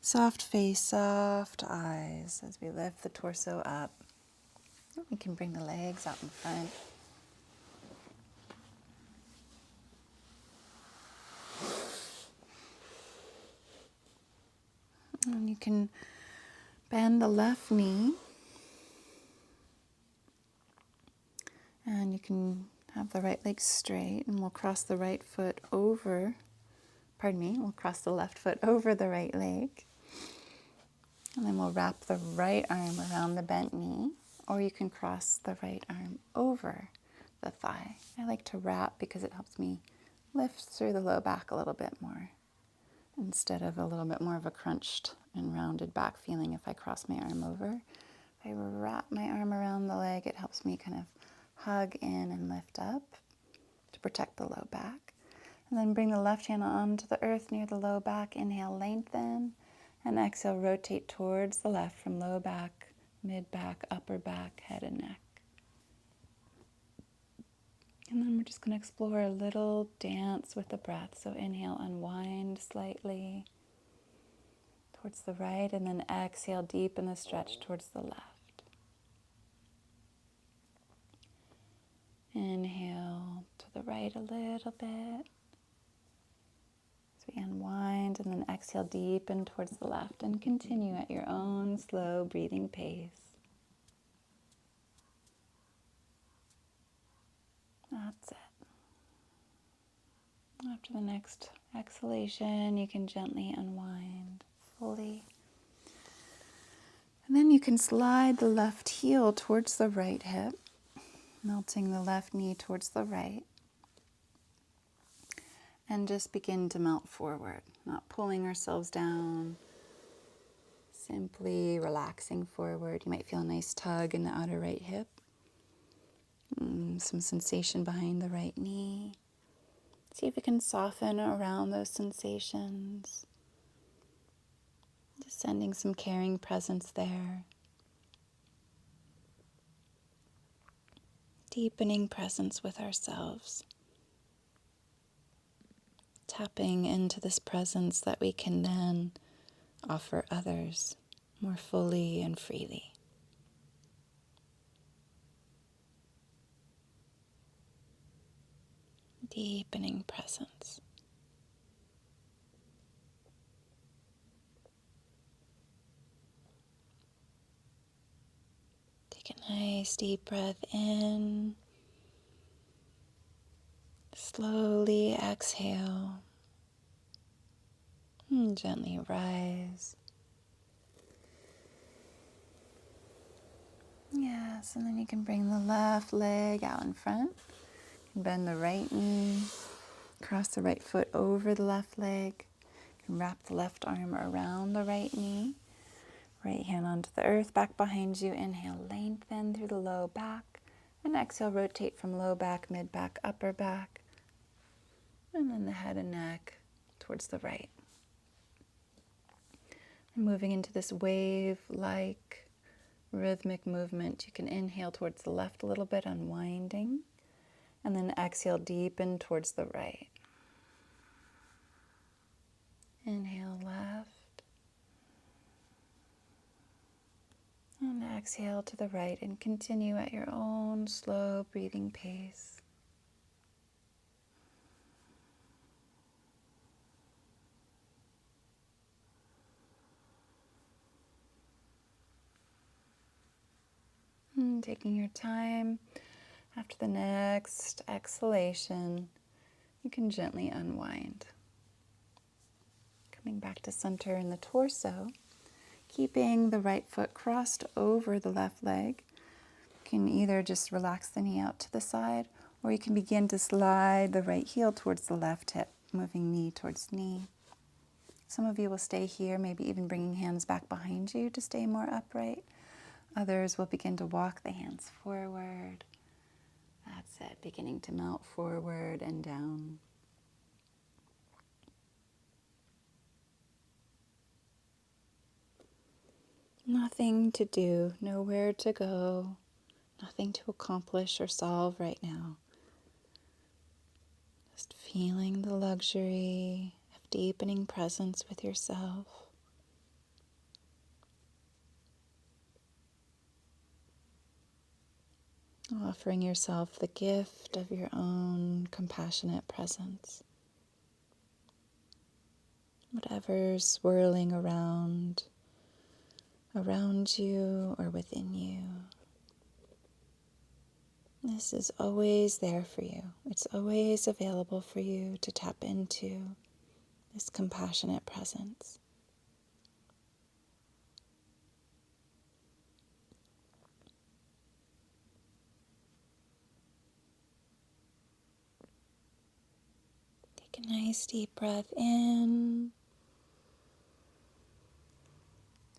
Soft face, soft eyes as we lift the torso up. We can bring the legs out in front. And you can bend the left knee. And you can have the right leg straight, and we'll cross the right foot over. We'll cross the left foot over the right leg. And then we'll wrap the right arm around the bent knee, or you can cross the right arm over the thigh. I like to wrap because it helps me lift through the low back a little bit more, instead of a little bit more of a crunched and rounded back feeling if I cross my arm over. If I wrap my arm around the leg, it helps me kind of hug in and lift up to protect the low back. And then bring the left hand onto the earth near the low back. Inhale, lengthen. And exhale, rotate towards the left from low back, mid back, upper back, head and neck. And then we're just going to explore a little dance with the breath. So inhale, unwind slightly towards the right, and then exhale, deepen the stretch towards the left. Inhale to the right a little bit. So we unwind, and then exhale, deepen towards the left, and continue at your own slow breathing pace. That's it. After the next exhalation, you can gently unwind fully. And then you can slide the left heel towards the right hip, melting the left knee towards the right. And just begin to melt forward, not pulling ourselves down, simply relaxing forward. You might feel a nice tug in the outer right hip, some sensation behind the right knee. See if you can soften around those sensations, just sending some caring presence there. Deepening presence with ourselves. Tapping into this presence that we can then offer others more fully and freely. Deepening presence. Take a nice deep breath in. Slowly exhale. And gently rise. Yes, and then you can bring the left leg out in front. You can bend the right knee. Cross the right foot over the left leg. You can wrap the left arm around the right knee. Right hand onto the earth, back behind you. Inhale, lengthen through the low back. And exhale, rotate from low back, mid back, upper back. And then the head and neck towards the right. And moving into this wave-like rhythmic movement, you can inhale towards the left a little bit, unwinding. And then exhale, deepen towards the right. Inhale, left. And exhale to the right, and continue at your own slow breathing pace. And taking your time, after the next exhalation, you can gently unwind. Coming back to center in the torso, keeping the right foot crossed over the left leg. You can either just relax the knee out to the side, or you can begin to slide the right heel towards the left hip, moving knee towards knee. Some of you will stay here, maybe even bringing hands back behind you to stay more upright. Others will begin to walk the hands forward, That's it, beginning to melt forward and down. Nothing to do, nowhere to go, nothing to accomplish or solve right now. Just feeling the luxury of deepening presence with yourself. Offering yourself the gift of your own compassionate presence. Whatever's swirling around you or within you. This is always there for you. It's always available for you to tap into this compassionate presence. Take a nice deep breath in.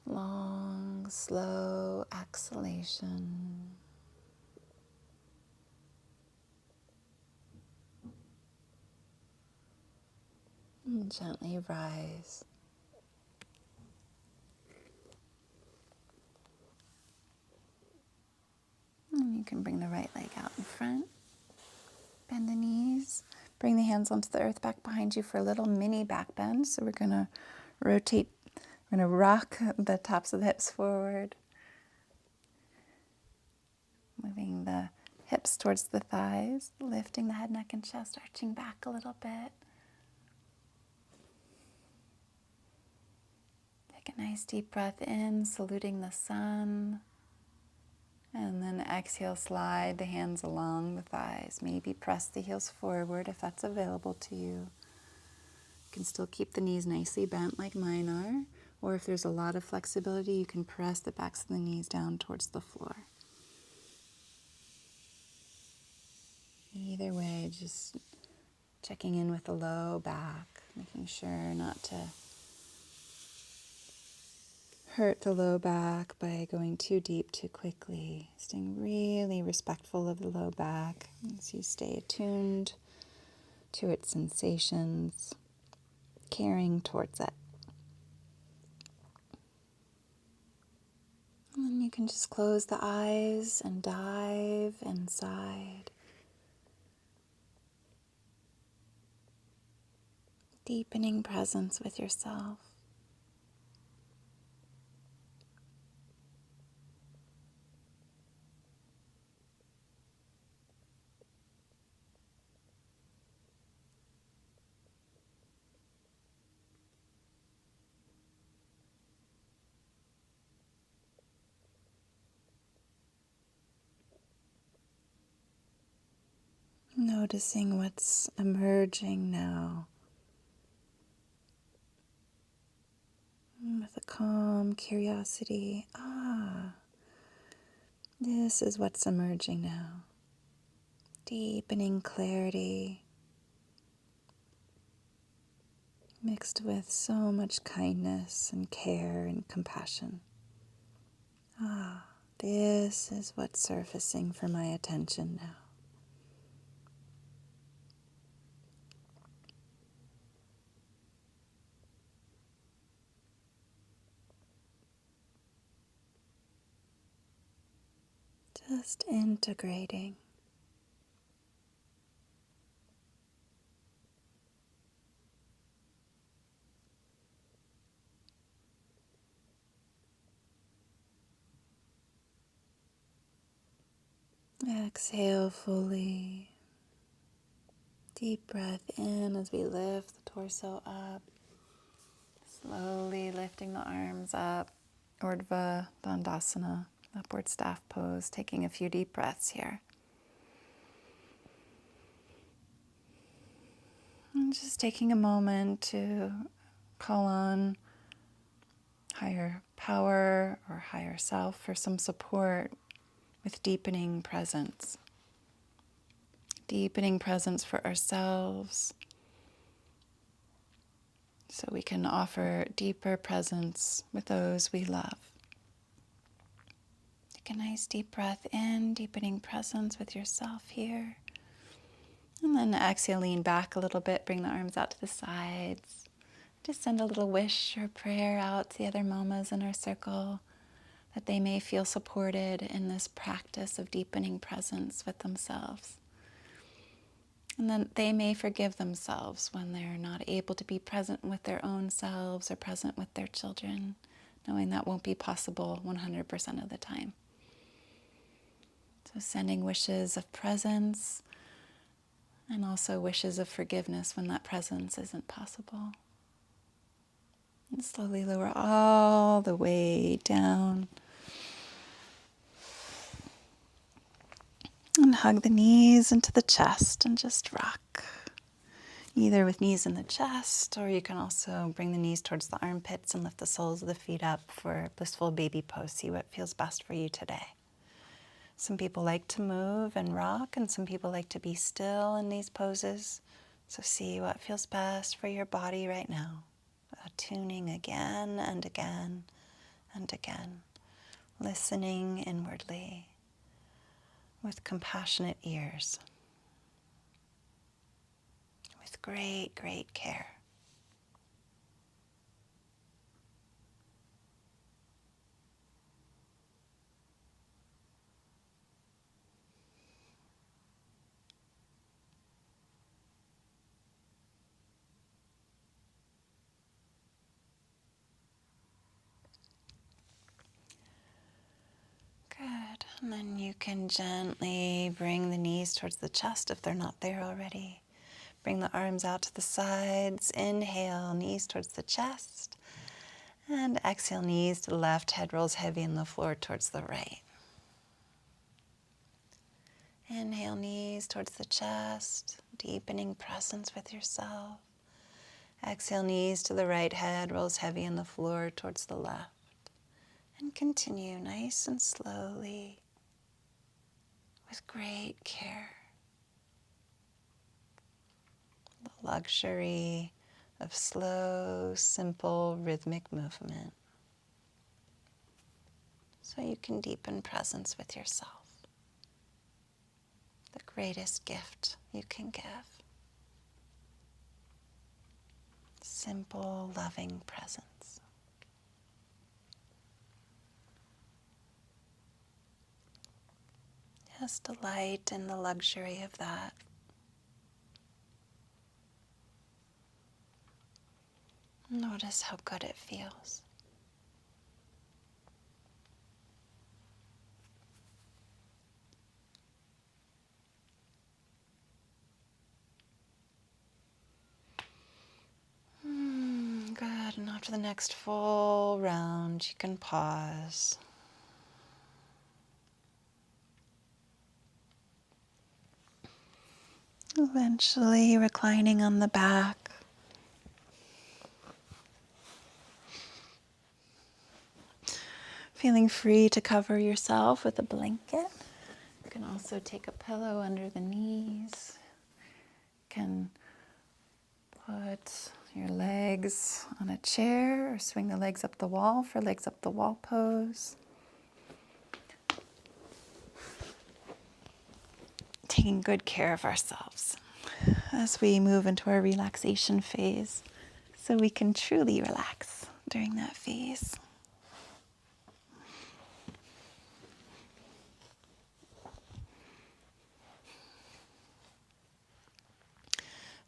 Long, slow exhalation. And gently rise. And you can bring the right leg out in front. Bend the knees. Bring the hands onto the earth back behind you for a little mini back bend. So we're going to rotate. We're going to rock the tops of the hips forward. Moving the hips towards the thighs. Lifting the head, neck, and chest. Arching back a little bit. Take a nice deep breath in, saluting the sun. And then exhale, slide the hands along the thighs. Maybe press the heels forward if that's available to you. You can still keep the knees nicely bent like mine are. Or if there's a lot of flexibility, you can press the backs of the knees down towards the floor. Either way, just checking in with the low back, making sure not to hurt the low back by going too deep too quickly. Staying really respectful of the low back as you stay attuned to its sensations, caring towards it. And then you can just close the eyes and dive inside. Deepening presence with yourself. Noticing what's emerging now with a calm curiosity. This is what's emerging now. Deepening clarity mixed with so much kindness and care and compassion. This is what's surfacing for my attention now. Just integrating. Exhale fully. Deep breath in as we lift the torso up. Slowly lifting the arms up. Urdhva Dandasana, upward staff pose. Taking a few deep breaths here. And just taking a moment to call on higher power or higher self for some support with deepening presence. Deepening presence for ourselves so we can offer deeper presence with those we love. Take a nice deep breath in, deepening presence with yourself here. And then exhale, lean back a little bit, bring the arms out to the sides. Just send a little wish or prayer out to the other mamas in our circle, that they may feel supported in this practice of deepening presence with themselves. And then they may forgive themselves when they're not able to be present with their own selves or present with their children, knowing that won't be possible 100% of the time. So sending wishes of presence and also wishes of forgiveness when that presence isn't possible. And slowly lower all the way down. And hug the knees into the chest and just rock. Either with knees in the chest, or you can also bring the knees towards the armpits and lift the soles of the feet up for blissful baby pose. See what feels best for you today. Some people like to move and rock, and some people like to be still in these poses. So see what feels best for your body right now. Tuning again and again and again. Listening inwardly with compassionate ears. With great, great care. Good. And then you can gently bring the knees towards the chest if they're not there already. Bring the arms out to the sides. Inhale, knees towards the chest. And exhale, knees to the left. Head rolls heavy on the floor towards the right. Inhale, knees towards the chest. Deepening presence with yourself. Exhale, knees to the right. Head rolls heavy on the floor towards the left. And continue nice and slowly with great care. The luxury of slow, simple, rhythmic movement. So you can deepen presence with yourself. The greatest gift you can give. Simple, loving presence. Just delight in the luxury of that. Notice how good it feels. Good. And after the next full round, you can pause. Eventually reclining on the back. Feeling free to cover yourself with a blanket. You can also take a pillow under the knees. You can put your legs on a chair or swing the legs up the wall for legs up the wall pose. Taking good care of ourselves as we move into our relaxation phase, so we can truly relax during that phase.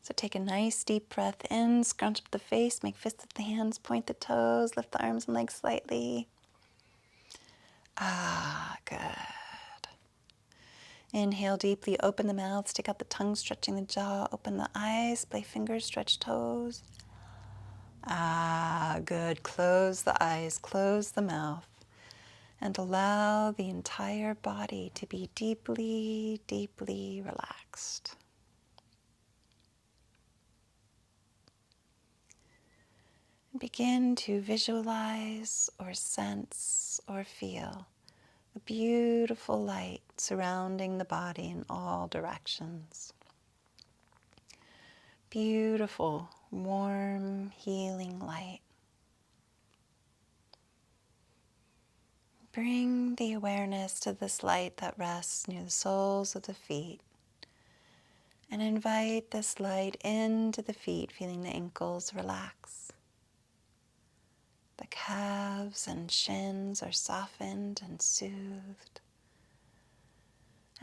So take a nice deep breath in, scrunch up the face, make fists at the hands, point the toes, lift the arms and legs slightly. Good. Inhale deeply, open the mouth, stick out the tongue, stretching the jaw, open the eyes, play fingers, stretch toes. Good. Close the eyes, close the mouth, and allow the entire body to be deeply, deeply relaxed. Begin to visualize or sense or feel a beautiful light surrounding the body in all directions. Beautiful, warm, healing light. bring the awareness to this light that rests near the soles of the feet. And invite this light into the feet, feeling the ankles relax. The calves and shins are softened and soothed.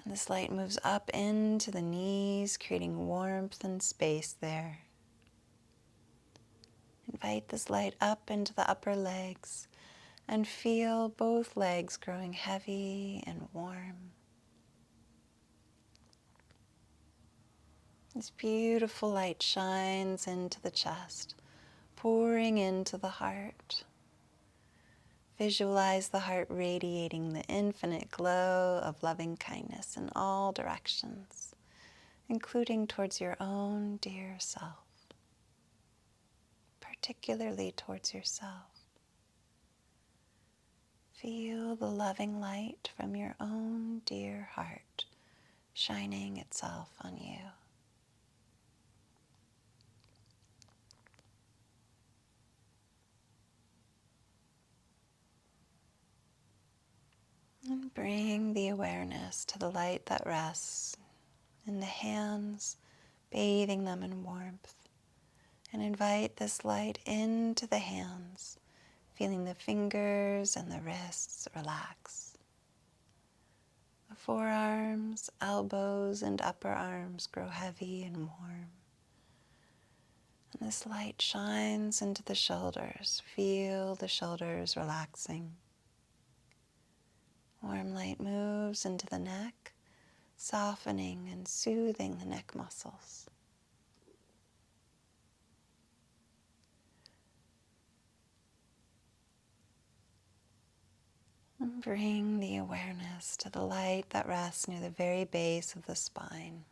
And this light moves up into the knees, creating warmth and space there. Invite this light up into the upper legs and feel both legs growing heavy and warm. This beautiful light shines into the chest, pouring into the heart. Visualize the heart radiating the infinite glow of loving kindness in all directions, including towards your own dear self, particularly towards yourself. Feel the loving light from your own dear heart shining itself on you. And bring the awareness to the light that rests in the hands, bathing them in warmth. And invite this light into the hands, feeling the fingers and the wrists relax. The forearms, elbows, and upper arms grow heavy and warm. And this light shines into the shoulders. Feel the shoulders relaxing. Warm light moves into the neck, softening and soothing the neck muscles. And bring the awareness to the light that rests near the very base of the spine.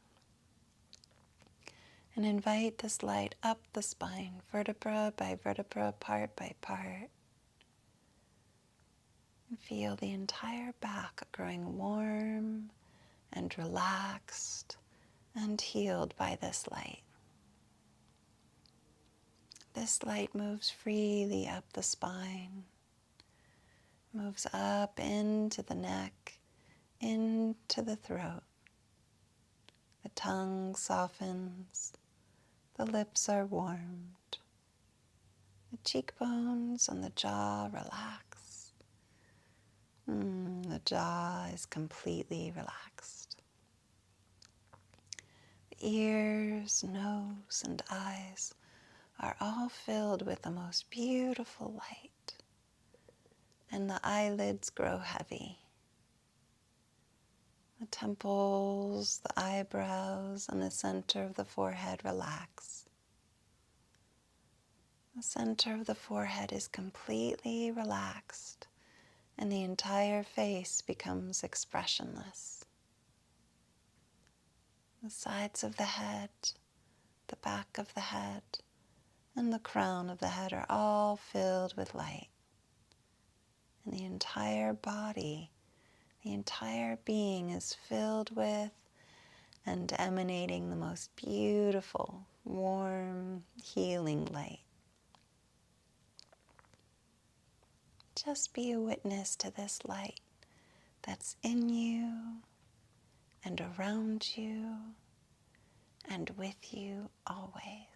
And invite this light up the spine, vertebra by vertebra, part by part. And feel the entire back growing warm and relaxed and healed by this light. This light moves freely up the spine, moves up into the neck, into the throat. The tongue softens, the lips are warmed, the cheekbones and the jaw relax. The jaw is completely relaxed. The ears, nose, and eyes are all filled with the most beautiful light, and the eyelids grow heavy. The temples, the eyebrows, and the center of the forehead relax. The center of the forehead is completely relaxed, and the entire face becomes expressionless. The sides of the head, the back of the head, and the crown of the head are all filled with light. And the entire body, the entire being is filled with and emanating the most beautiful, warm, healing light. Just be a witness to this light that's in you and around you and with you always.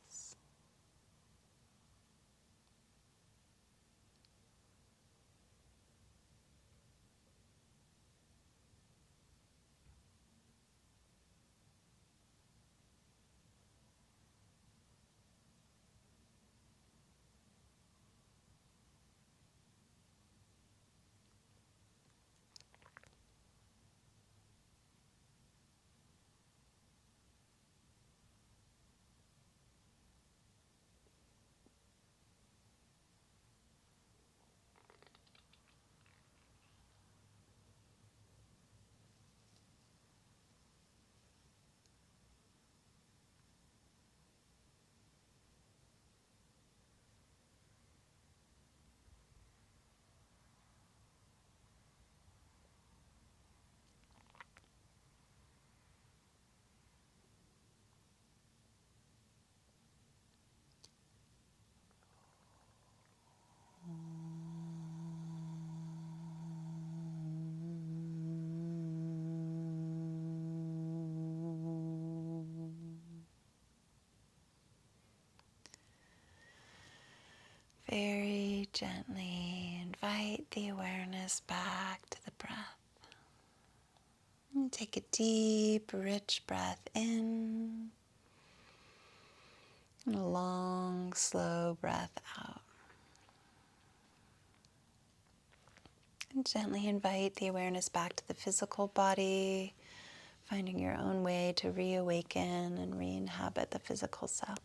very gently invite the awareness back to the breath. And take a deep, rich breath in and a long, slow breath out. And gently invite the awareness back to the physical body, finding your own way to reawaken and re-inhabit the physical self.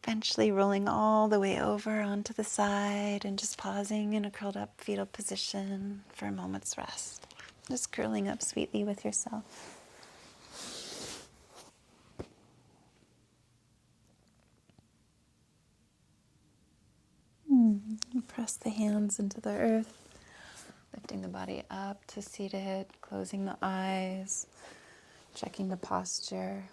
Eventually rolling all the way over onto the side and just pausing in a curled up fetal position for a moment's rest. Just curling up sweetly with yourself. Press the hands into the earth, lifting the body up to seated, closing the eyes, checking the posture.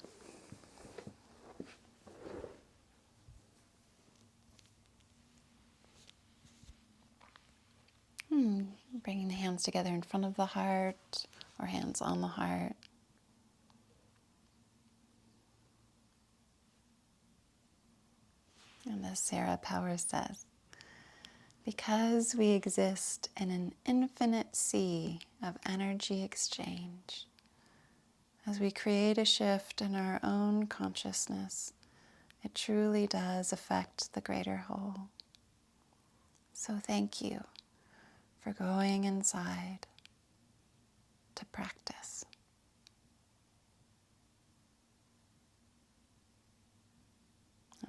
Bringing the hands together in front of the heart or hands on the heart. And as Sarah Powers says, because we exist in an infinite sea of energy exchange, as we create a shift in our own consciousness, it truly does affect the greater whole. So thank you for going inside to practice.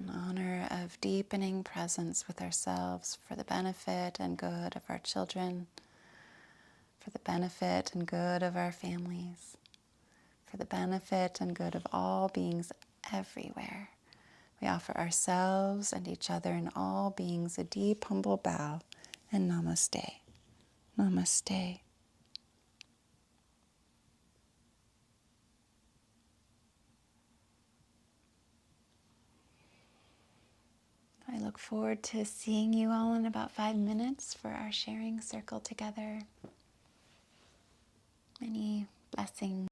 In honor of deepening presence with ourselves for the benefit and good of our children, for the benefit and good of our families, for the benefit and good of all beings everywhere. We offer ourselves and each other and all beings a deep, humble bow and namaste. Namaste. I look forward to seeing you all in about 5 minutes for our sharing circle together. Many blessings.